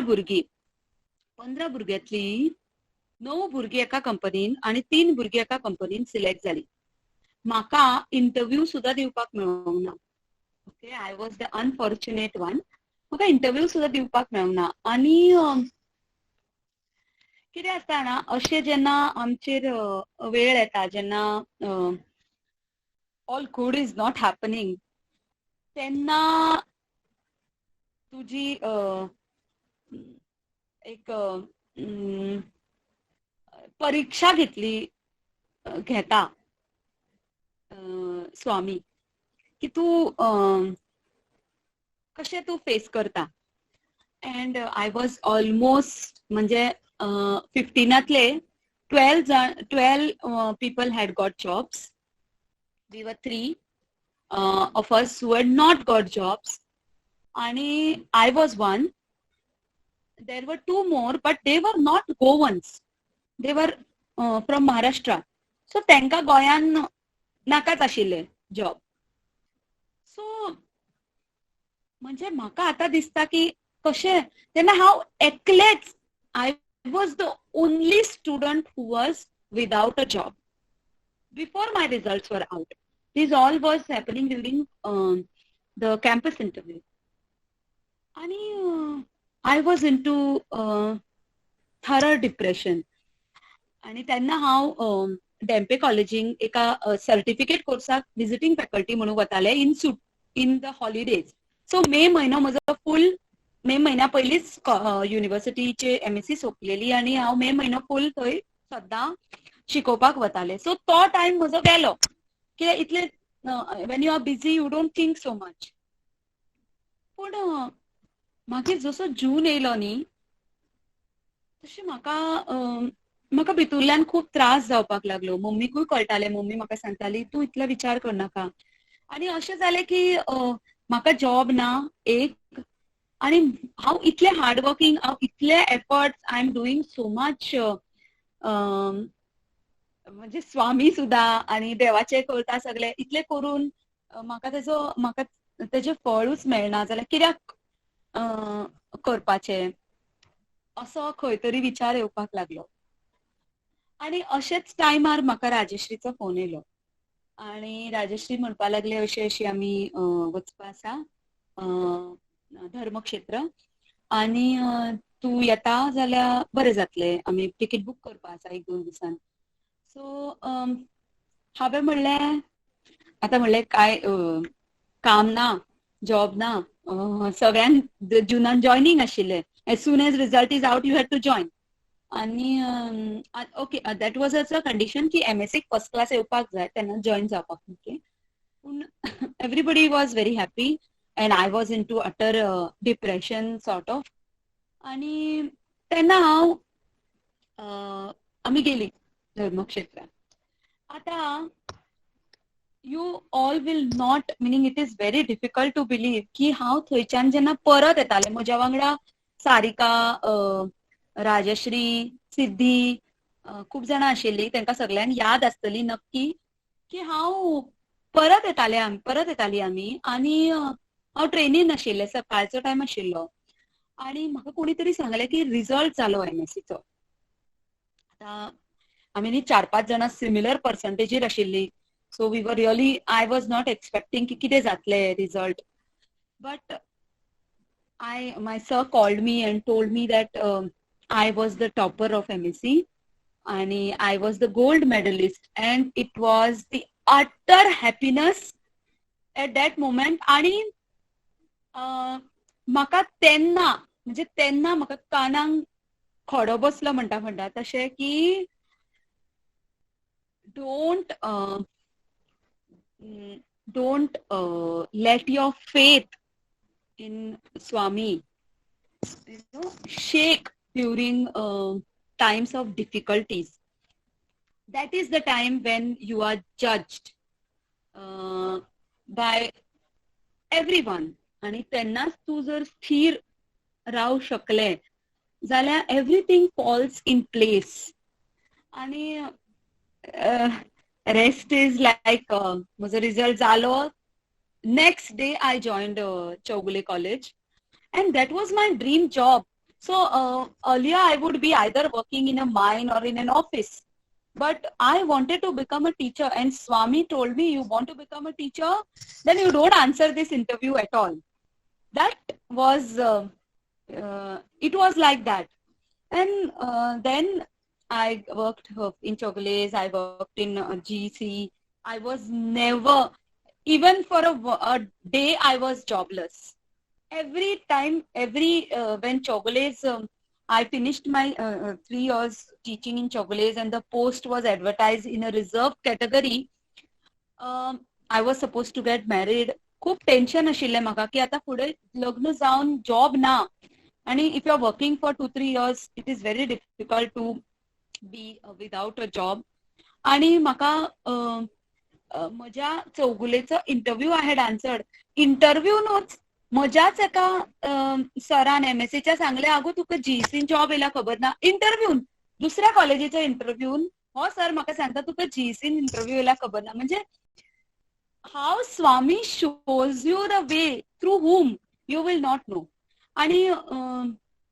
[SPEAKER 2] भुरग्यांतली 9 भुरगीं एका कंपनीन आनी 3 भुरगीं एका कंपनीन सिलेक्ट जाली. म्हाका इंटरव्यू सुद्दां दिवपाक मेळोंक ना. Okay, I was the unfortunate one. म्हाका इंटरव्यू सुद्दां दिवपाक मेळोंक ना. आनी कितें आसता ना, अशें जेन्ना आमचेर वेळ येता, जेन्ना all good is not happening, तेन्ना तुजी एक परीक्षा घेता स्वामी की तूं कशें तूं फेस करता. अँड आय वॉज ऑलमोस्ट म्हणजे 15तले 12 people had got jobs. We were 3 of us who had not got jobs. And I was one. There were 2 more, but they were not Goans. They were from Maharashtra. So तांकां गोंयान नाकाच आशिल्ले job. So म्हणजे म्हाका आतां दिसता की कशें तेन्ना हांव एकलेच, I was the only student who was without a job before my results were out. This all was happening during the campus interview. And I was into thorough depression. आणि तेन्ना हांव डेम्पे कॉलेजीन एका सर्टिफिकेट कोर्साक विजिटींग फॅकल्टी म्हणून वताले in the holidays. So मे म्हयनो म्हजो फूल, मे म्हयन्या पयलींच युनिवर्सिटीचे MSc सोंपलेली आनी हांव मे म्हयनो फूल थंय सद्दां शिकोवपाक वताले. सो तो टायम म्हजो गेलो. कित्याक इतले when you are busy you don't think so much. पूण मागीर जसो जून येयलो न्ही, तशें म्हाका भितूरल्यान खूब त्रास जावपाक लागलो. मम्मीकूय कळटाले. मम्मी म्हाका सांगताली तूं इतलो विचार करनाका. आनी अशें जालें की म्हाका जॉब ना एक, आनी हांव इतलें हार्ड वर्किंग, हांव इतले efforts, I am doing so much, म्हणजे स्वामी सुद्दां आनी देवाचें करता सगळें, इतलें करून म्हाका तेजें फळूच मेळना जाल्यार कित्याक करपाचें, असो खंय तरी विचार येवपाक लागलो. आनी अशेंच टायमार म्हाका राजश्रीचो फोन येयलो. आनी राजश्री म्हणपा लागले अशी आमी वचपा आसा धर्मक्षेत्र, आनी तूं येता जाल्यार बरें जातलें, आमी टिकेट बूक करपा आसा 1-2 दिसान. सो हांवें म्हणलें आतां म्हणलें काय काम ना, जॉब ना, सगळ्यांक जुनान जॉयनींग आशिल्लें. as soon as result is out, you had to join. आणि okay, that was a condition की MSc फर्स्ट क्लास येवपाक जाय तेन्ना जॉईन जावपाक. ओके, पूण everybody was very happy and I was in to utter depression sort of. आणि तेन्ना हांव आमी गेली धर्मक्षेत्रात. आता you all will not, meaning it is very difficult to believe की हांव थंयच्यान जेन्ना परत येतालें, म्हज्या वांगडा सारिका, राजश्री, सिद्धी, खूब जाणां आशिल्लीं. तांकां सगळ्यांक याद आसतली नक्की की हांव परत येतालीं आमी. आनी हांव ट्रेनीन आशिल्लें, सकाळचो टायम आशिल्लो. आनी म्हाका कोणी तरी सांगलें की रिजल्ट जालो MScचो. आतां आमी न्ही 4-5 जाणां सिमिलर पर्संटेजीर आशिल्लीं. So we were really, I was not expecting की कितें जातलें result. But my sir called me and told me that I was the topper of MSc and I was the gold medalist, and it was the utter happiness at that moment. आणि म्हाका तेन्ना म्हाका कानांक खडो बसलो म्हणटा तशें की don't let your faith in Swami shake during times of difficulties. That is the time when you are judged by everyone. आणि तेन्नाच तू जर स्थिर रावू शकले जाल्यार everything falls in place. आणि rest is like म्हजो रिजल्ट जालो. Next day I joined Chowgule College, and that was my dream job. So earlier I would be either working in a mine or in an office, but I wanted to become a teacher, and Swami told me, you want to become a teacher, then you don't answer this interview at all. That was it was like that. And then I worked in Chowgule's, I worked in GC. I was never, even for a day, I was jobless. Every time, when Chowgule's, I finished my 3 years teaching in Chowgule's, and the post was advertised in a reserved category. I was supposed to get married. खूप tension आशिल्लें म्हाका की आतां फुडें लग्न जावन job ना. आणि if you are working for 2-3 years, it is very difficult to be without a job. आणि म्हाका म्हज्या चौगुलेचो इंटरव्यू आय हॅड आन्सर्ड. इंटरव्यूनूच म्हज्याच एका सरान MScच्या सांगलें, आगो तुका GCन जॉब येयला खबर ना. इंटरव्यून, दुसऱ्या कॉलेजीच्या इंटरव्यून हो सर म्हाका सांगता तुका GCन इंटरव्यू येयला खबर ना. म्हणजे हाव Swami shows you the way through whom you will not know. आणि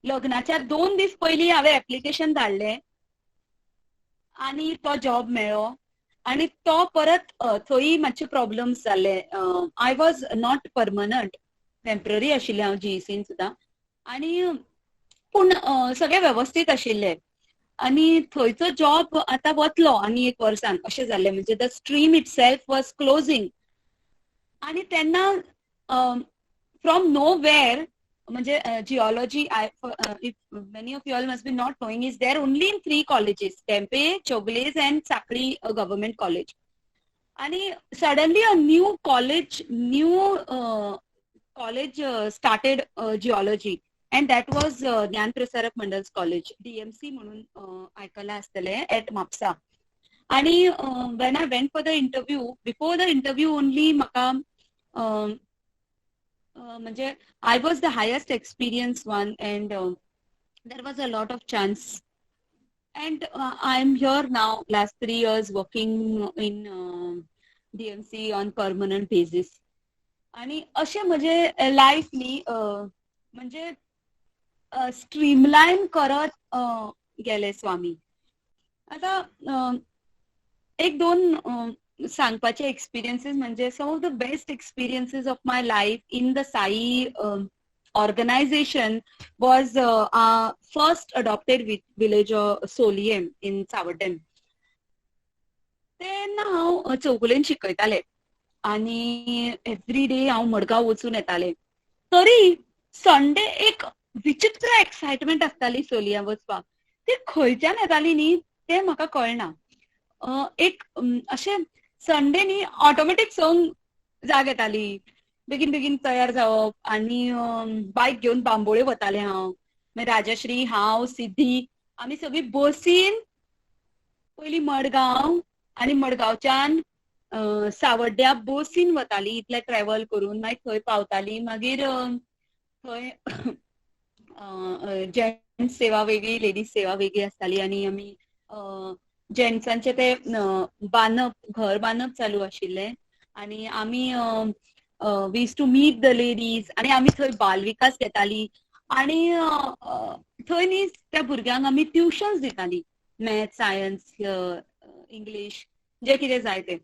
[SPEAKER 2] लग्नाच्या 2 दीस पयलीं हांवें एप्लिकेशन धाडलें आणि तो जॉब मेळ्ळो. आणि तो परत थंय मातशे प्रॉब्लेम्स जाले. I was not permanent, temporary आशिल्लें हांव GCन सुद्दां. आणि पूण सगळें वेवस्थीत आशिल्लें. आणि थंयचो जॉब आतां वतलो आनी 1 वर्सान अशें जालें. म्हणजे the stream it self was closing. आणि तेन्ना फ्रॉम नो वेअर, म्हणजे geology, if many of you all must be not knowing, is there only in 3 colleges, Tempe, Chowgule's and Sakri Government College. And suddenly a new college started geology, and that was Gyan Prasarak Mandal's college, DMC म्हणून ऐकला असतले, at Mapsa. And when I went for the interview, before the interview only म्हाका म्हणजे I was the highest experienced one, and there was a lot of chance. And I am here now, last 3 years working in DMC on permanent basis. आणि अशें म्हजे life न्ही म्हणजे स्ट्रीमलायन करत गेले स्वामी. आतां 1-2 सांगपाचे एक्सपिरियन्सीस म्हणजे some of the best experiences of my life in the Sai organization was first adopted village Soliem in Savarden. तेन्ना हांव चौगुलेन शिकयतालें आनी एवरी डे हांव मडगांव वचून येतालें. तरी संडे एक विचित्र एक्साइटमेंट आसताली चलया वचपाक. ती खंयच्यान येताली न्ही ते म्हाका कळना. एक अशें संडे न्ही ऑटोमॅटीक संक जाग येताली. बेगीन बेगीन तयार जावप आनी बायक घेवन बांबोळे वतालें हांव. मागीर राजश्री, हांव, सिद्धी आमी सगळी बसीन पयलीं मडगांव आनी मडगांवच्यान सावड्ड्या बसीन वतालीं इतलें ट्रॅव्हल करून. मागीर थंय पावतालीं. मागीर थंय जेंट्स सेवा वेगळी, लेडीज सेवा वेगळी आसताली आनी आमी जेंट्सांचे ते बांदप, घर बांदप चालू आशिल्लें आनी आमी we used to meet the ladies आनी आमी थंय बालविकास घेतालीं आनी थंय न्ही त्या भुरग्यांक आमी ट्युशन्स दितालीं. मॅथ्स, सायन्स, इंग्लीश जे कितें जाय तें.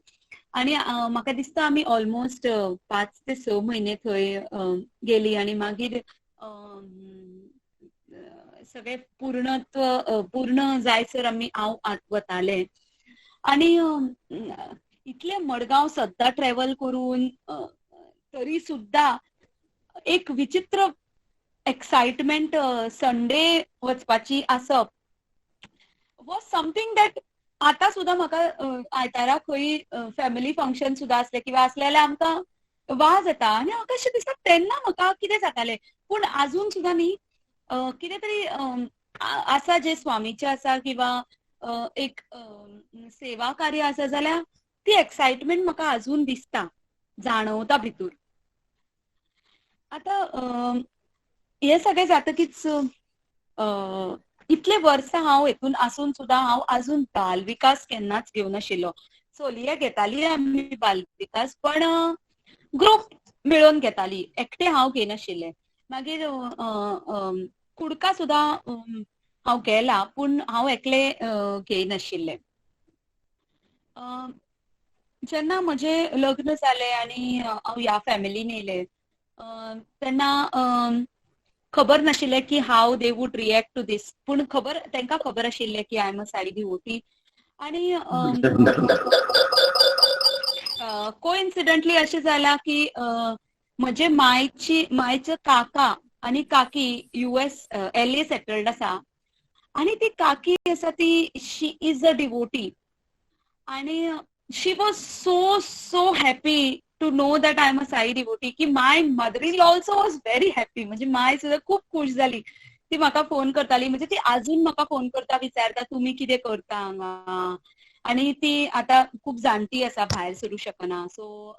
[SPEAKER 2] आनी म्हाका दिसता आमी ऑलमोस्ट 5 ते 6 म्हयने थंय गेलीं आनी मागीर सगळे पूर्ण जायसर हांव वतालें. आनी इतले मडगांव सद्दां ट्रॅव्हल करून तरी सुद्दां एक विचित्र एक्साइटमेंट संडे वचपाची आसप वॉज समथींग दॅट आतां सुद्दां म्हाका आयतारा खंय फॅमिली फंक्शन सुद्दां आसलें किंवा आसलें जाल्यार आमकां वाज येता आनी म्हाका अशें दिसता तेन्ना म्हाका कितें जातालें. पूण आजून सुद्दां न्ही कितें तरी आसा जें स्वामीचें आसा किंवा एक सेवा कार्य आसा जाल्यार ती एक्साइटमेंट म्हाका आजून दिसता, जाणवता भितूर. आतां हे सगळें जातकीच इतले वर्सां हांव हेतून आसून सुद्दां हांव आजून बालविकास केन्नाच घेवं नाशिल्लो. चलये घेताली आमी बालविकास पण ग्रुप मेळोन घेताली, एकटें हांव घेयनाशिल्लें. मागीर कुडका सुद्दां हांव गेलां पूण हांव एकलें घेयनाशिल्लें. जेन्ना म्हजें लग्न जालें आनी हांव ह्या फॅमिलीन येयलें तेन्ना खबर नाशिल्लें की हाव दे वूड रिएक्ट टू दीस. पूण तांकां खबर आशिल्लें की I am a Sai devotee. आनी कोइन्सिडंटली अशें जालां की म्हजे मायचो काका आनी काकी US LA सेटल्ड आसा आनी ती काकी आसा ती शी इज अ डिवोटी आनी she was so happy to know that I am a Sai devotee की my mother in law also was very happy. म्हणजे माय सुद्दां खूब खूश जाली. ती म्हाका फोन करताली, म्हणजे ती आजून म्हाका फोन करता, विचारता तुमी कितें करता हांगा. आनी ती आतां खूब जाणटी आसा, भायर सरूंक शकना. सो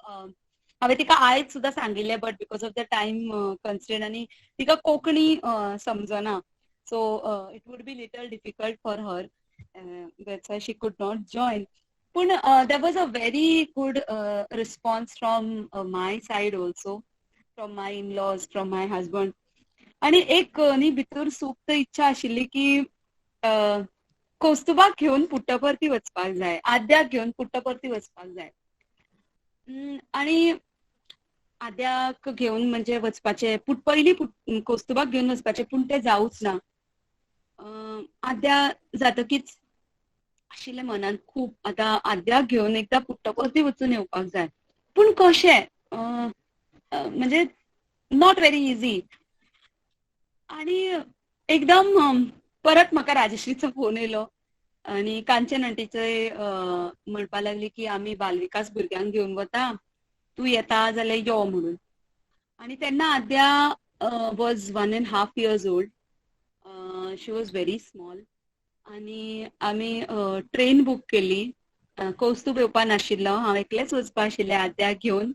[SPEAKER 2] हांवें तिका आयज सुद्दां सांगिल्लें but because of the time constraint आनी तिका कोंकणी समजना. So it would be little difficult for her. That's why she could not join. पूण there was a very good response from my side also, from my in laws, from my husband. आनी एक न्ही भितर सुप्त इच्छा आशिल्ली की कौस्तुभाक घेवन पुट्टपर्ती वचपाक जाय, आद्याक घेवन पुट्टपर्ती वचपाक जाय. आनी आद्याक घेवन म्हणजे वचपाचें पयलीं कौस्तुभाक घेवन वचपाचें पूण तें जावूच ना. आद्या जातकीच आशिल्लें मनान खूब आतां आद्याक घेवन एकदां पुट्टपर्ती वचून येवपाक जाय. पूण कशें म्हणजे नॉट व्हेरी इजी. आनी एकदम परत म्हाका राजश्रीचो फोन येयलो आनी कांचन आंटीचोय म्हणपा लागली की आमी बालविकास भुरग्यांक घेवन वता, तूं येता जाल्यार यो म्हणून. आनी तेन्ना Adya was 1.5 years old. She was very small. आनी आमी ट्रेन बूक केली. कौस्तुभ येवपा नाशिल्लो, हांव एकलेंच वचपा आशिल्लें आद्याक घेवन.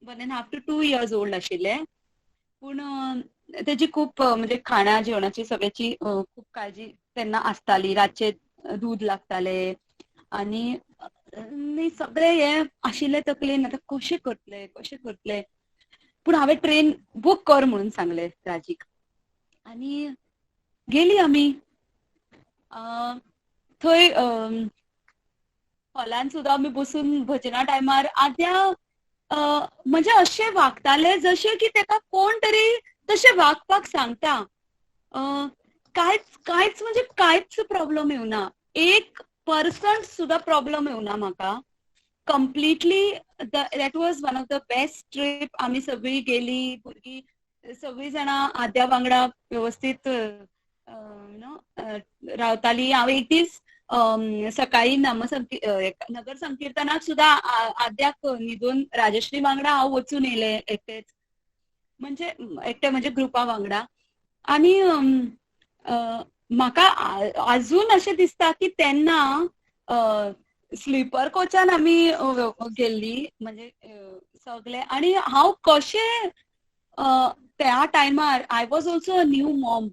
[SPEAKER 2] 1.5 to 2 years old आशिल्लें. पूण तेजी खूब म्हणजे खाणा जेवणाची सगळ्याची खूब काळजी तेन्ना आसताली. रातचें दूद लागतालें आनी सगळें हें आशिल्लें तकलेन आतां कशें करतलें. पूण हांवें ट्रेन बूक कर म्हणून सांगलें राजीक. आनी गेलीं आमी. थंय हॉलान सुद्दां आमी बसून भजना टायमार आद्या म्हणजे अशें वागतालें जशें की ताका कोण तरी तशें वागपाक सांगता. कांयच म्हणजे कांयच प्रॉब्लम येवना. 1% सुद्दां प्रॉब्लम येवना म्हाका. Completely that was one of the best trip. आमी सगळीं गेलीं, भुरगीं सगळी जाणां आद्या वांगडा व्यवस्थित रावताली. हांव एक दीस सकाळी नगर संकीर्तनाक सुद्धा आद्याक न्हिदून राजश्री वांगडा हांव वचून येयले एकटेच, म्हणजे ग्रुपा वांगडा. आनी म्हाका अजून अशें दिसता की तेन्ना स्लीपर कोचान आमी गेल्ली, म्हणजे सगळे. आनी हांव कशें त्या टायमार I was also a new Maugham,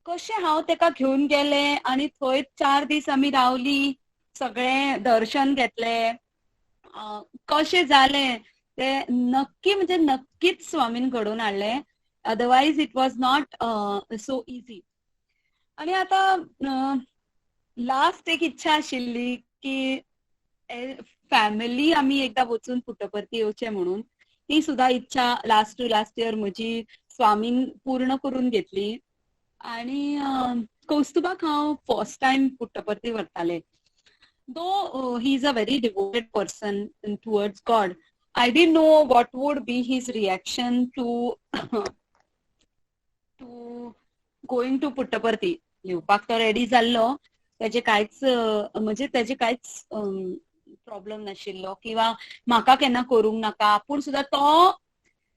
[SPEAKER 2] कशें हांव तेका घेवन गेलें आनी थंय 4 दीस आमी रावली, सगळें दर्शन घेतलें. कशें जालें तें नक्कीच स्वामीन घडोवन हाडलें. Otherwise it was not so easy. आनी आतां लास्ट एक इच्छा आशिल्ली की फॅमिली आमी एकदां वचून पुट्टपर्ती येवचें म्हणून. ती सुद्धा इच्छा लास्ट इयर म्हजी स्वामीन पूर्ण करून घेतली. आनी कौस्तुभाक हांव फर्स्ट टायम पुट्टपर्ती व्हरतालें. Though he is a very devoted person towards God, I didn't know what would be his reaction to going to Puttaparthi. येवपाक तो रेडी जाल्लो, तेजे कांयच प्रॉब्लेम नाशिल्लो, किंवा म्हाका केन्ना करूंक नाका. पूण सुद्धा तो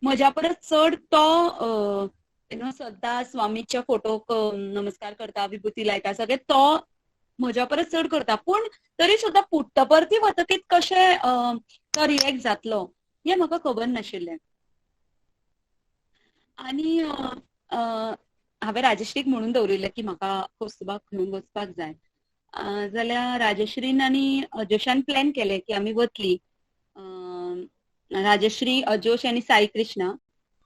[SPEAKER 2] म्हज्या परस चड तो सद्दां स्वामीच्या फोटोक नमस्कार करता, विभूती लायता, सगळें तो म्हज्या परस चड करता. पूण तरी सुद्धा पुट्टपर्ती वतकीच कशें तो रिएक्ट जातलो हें म्हाका खबर नाशिल्लें. आनी हांवें राजश्रीक म्हणून दवरिल्लें की म्हाका कौस्तुभाक घेवन वचपाक जाय. जाल्यार राजश्रीन आनी अजोशान प्लॅन केलें की आमी वतली. राजश्री, अजोश आनी साई कृष्णा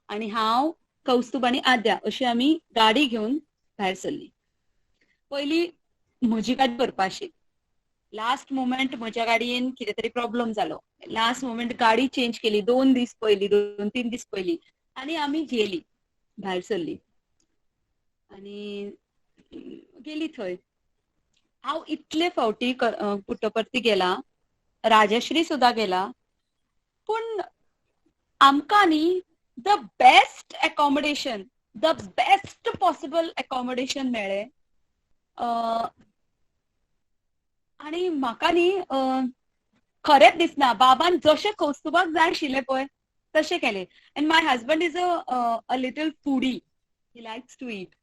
[SPEAKER 2] आनी हांव, कौस्तुभ आनी आद्या अशी आमी गाडी घेवन भायर सरली. पयलीं म्हजी गाडी करपाची. लास्ट मोमेंट म्हज्या गाडयेन कितें तरी प्रॉब्लेम जालो. लास्ट मोमेंट गाडी चेंज केली 2 दीस पयलीं, 2-3 दीस पयलीं, आनी आमी गेली, भायर सरली. आनी गेली थंय. हांव इतले फावटी पुट्टपर्ती गेला, राजश्री सुद्धा गेला, पूण आमकां न्ही the best accommodation, the best possible accommodation मेळ्ळें. आनी म्हाका न्ही खरेंच दिसना, बाबान जशें कौस्तुभाक जाय आशिल्लें पळय तशें केलें. And my husband is a little foodie, he likes to eat.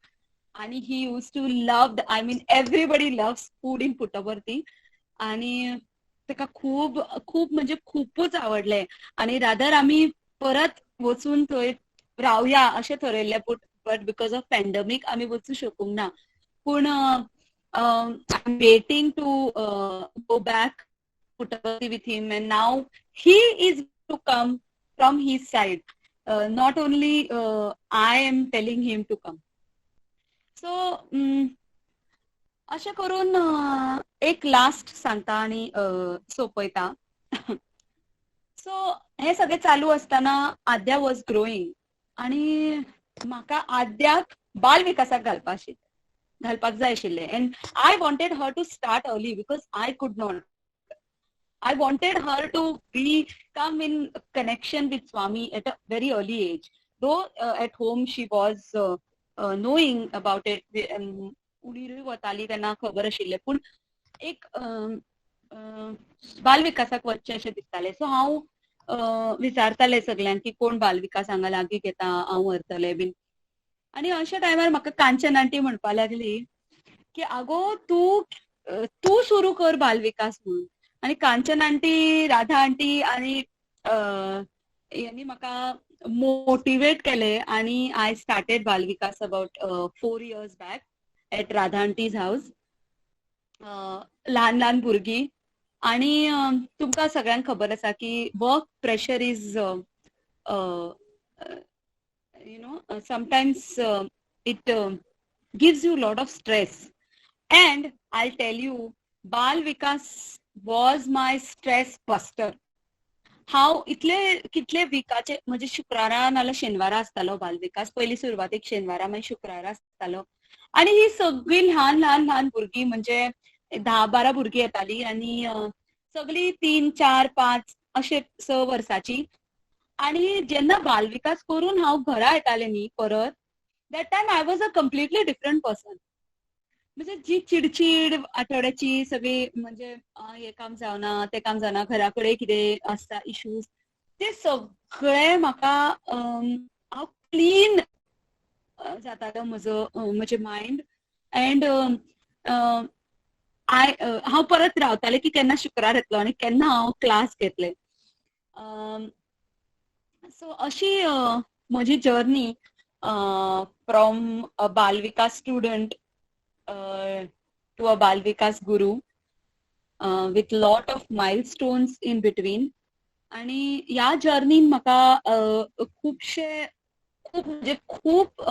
[SPEAKER 2] आणि he use to love, I mean everybody loves food in Puttaparthi. आणि तेका खूब म्हणजे खूपच आवडलें. आणि रादर आमी परत वचून थंय रावया अशें थरयल्लें, बट बिकॉज ऑफ पॅन्डमिक आमी वचूं शकूंक ना. पूण I am waiting to go back Puttaparthi with him, and now he is to come from his side. Not only I am telling him to come. So अशें करून एक लास्ट सांगता आनी सोंपयता. सो हें सगळें चालू आसतना आद्या वॉज ग्रोईंग, आनी म्हाका आद्याक बाल विकासाक घालपाक जाय आशिल्लें. And I wanted her to start early because I could not. I wanted her to come in connection with Swami at a very early age. Though at home she was knowing about it, उडी वताली तेन्ना खबर आशिल्लें, पूण एक बाल विकासाक वचचें अशें दिसतालें. सो हांव विचारतालें सगळ्यांक की कोण बाल विकास हांगा लागीं घेता, हांव व्हरतलें बीन. आनी अशा टायमार म्हाका कांचन आंटी म्हणपा लागली की आगो तूं सुरू कर बाल विकास म्हणून. आनी कांचन आंटी, राधा आंटी आनी यांनी म्हाका मोटिवेट केलें, आनी I started Bal Vikas about 4 years back at Radha aunty's house. ल्हान भुरगीं. आनी तुमकां सगळ्यांक खबर आसा की work pressure is sometimes it gives you a lot of stress, and I'll tell you, Bal Vikas was my stress buster. हांव कितले विकाचे, म्हणजे शुक्रारा नाल्यार शेनवारा आसतालो बाल विकास. पयलीं सुरवातेक शेनवारा, मागीर शुक्रारा आसतालो. आनी ही सगळीं ल्हान भुरगीं, म्हणजे 10-12 भुरगीं येतालीं, आनी सगळीं 3, 4, 5 अशे 6 वर्साची. आणि जेन्ना बालविकास करून हांव घरा येतालें न्ही परत, that time I was a completely different person. म्हणजे जी चिडचिड आठवड्याची सगळी, म्हणजे हे काम जावना ते काम जावना, घरा कडेन कितें आसता इश्यूज, ते सगळे म्हाका हांव क्लीन जातालो म्हजे मायंड. अँड हांव परत रावतालें की केन्ना शुक्रार येतलो आनी केन्ना हांव क्लास घेतलें. सो अशी म्हजी journey from a Bal Vikas student to a Bal Vikas guru, with lot of milestones in between. आणि ह्या जर्नीन म्हाका खूबशे म्हणजे खूप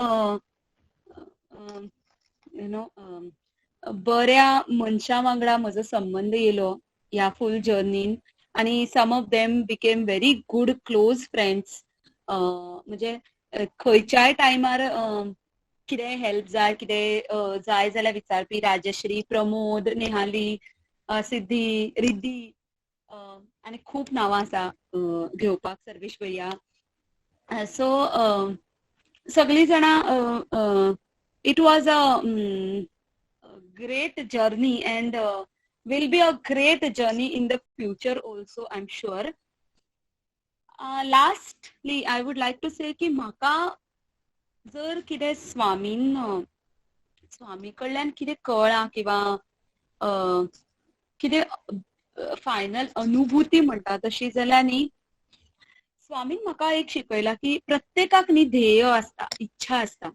[SPEAKER 2] यु नो बऱ्या मनशां वांगडा म्हजो संबंध येयलो ह्या फूल जर्नीन. आणि some of them became very good close friends. म्हणजे खंयच्याय टायमार कितें हेल्प जाय, कितें जाय जाल्यार विचारपी राजश्री, प्रमोद, नेहाली, सिद्धी, रिद्धी, आनी खूब नांवां आसा घेवपाक, सर्वेश भैया. सो सगळीं जाणां, it was a great journey and will be a great journey in the future also, I'm sure. Lastly, I would like to say की म्हाका जर कितें स्वामी कडल्यान कितें कळ्ळां किंवा कितें फायनल अनुभूती म्हणटा तशी जाल्यार न्ही, स्वामीन म्हाका एक शिकयला की प्रत्येकाक न्ही ध्येय आसता, इच्छा आसता.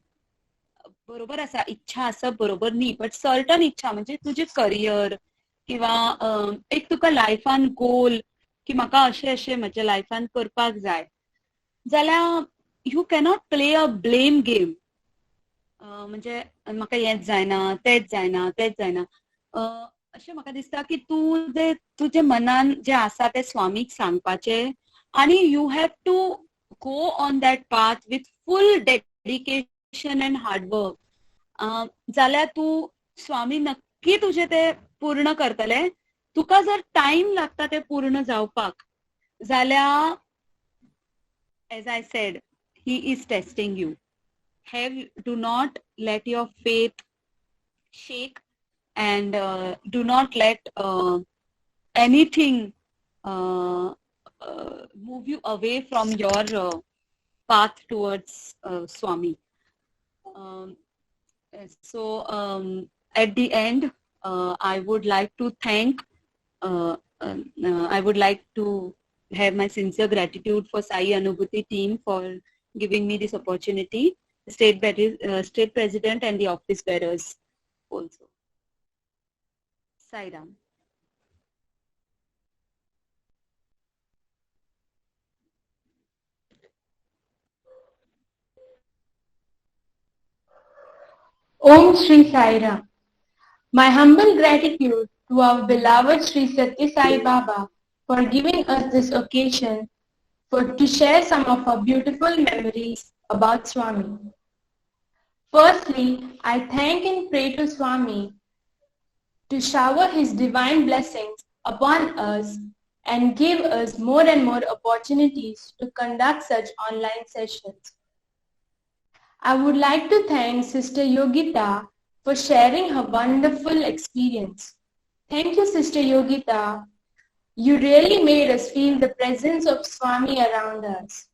[SPEAKER 2] बरोबर आसा, इच्छा आसप बरोबर न्ही, बट सर्टन इच्छा म्हणजे तुजें करियर किंवा एक तुका लायफान गोल की म्हाका अशें म्हज्या लायफान करपाक जाय, जाल्यार you cannot play a blame game. म्हणजे म्हाका हेंच जायना, तेंच जायना, तेंच जायना. अशें म्हाका दिसता की तुजे मनान जें आसा तें स्वामीक सांगपाचें, आनी you have to go on that path with full dedication and hard work. जाल्यार तूं स्वामी नक्की तुजें तें पूर्ण करतले. तुका जर टायम लागता तें पूर्ण जावपाक, जाल्यार as I said, he is testing you. Do not let your faith shake, and do not let anything move you away from your path towards Swami. So at the end, I would like to have my sincere gratitude for Sai Anubhuti team for giving me this opportunity, state president and the office bearers also. Sai Ram.
[SPEAKER 1] Om Shri Sai Ram. My humble gratitude to our beloved Sri Satya Sai Baba for giving us this occasion to share some of our beautiful memories about Swami. Firstly, I thank and pray to Swami to shower his divine blessings upon us and give us more and more opportunities to conduct such online sessions. I would like to thank Sister Yogita for sharing her wonderful experience. Thank you, Sister Yogita. You really made us feel the presence of Swami around us.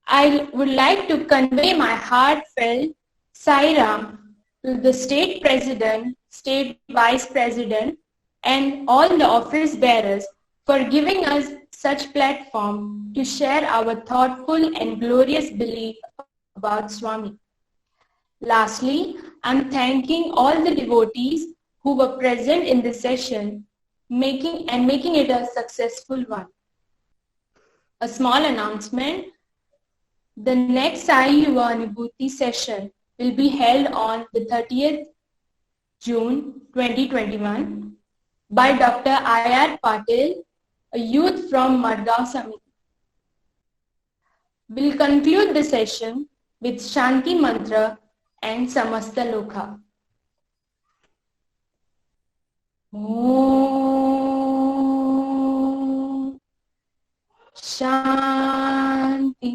[SPEAKER 1] I would like to convey my heartfelt Sai Ram to the state president, state vice president, and all the office bearers for giving us such platform to share our thoughtful and glorious belief about Swami. Lastly, I'm thanking all the devotees who were present in this session, making it a successful one. A small announcement. The next Sai Yuva Anubhuti session will be held on the 30th June 2021 by Dr. I.R. Patil, a youth from Madgaon Samiti. We'll conclude the session with Shanti Mantra and Samasta Lokha. Om शांति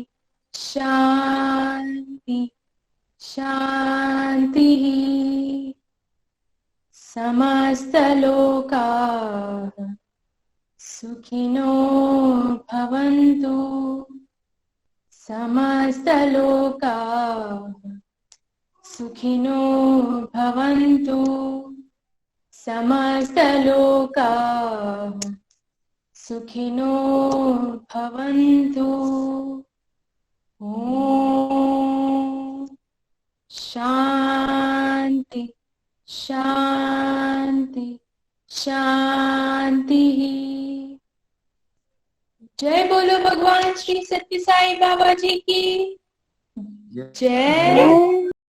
[SPEAKER 1] शांति शान्तिः समस्तलोकाः सुखिनो भवन्तु समस्तलोकाः सुखिनो भवन्तु समस्तलोकाः सुखिनो भवन्तु ॐ शांति शांति शांति। जय बोलो भगवान श्री सत्य साई बाबा जी की जय।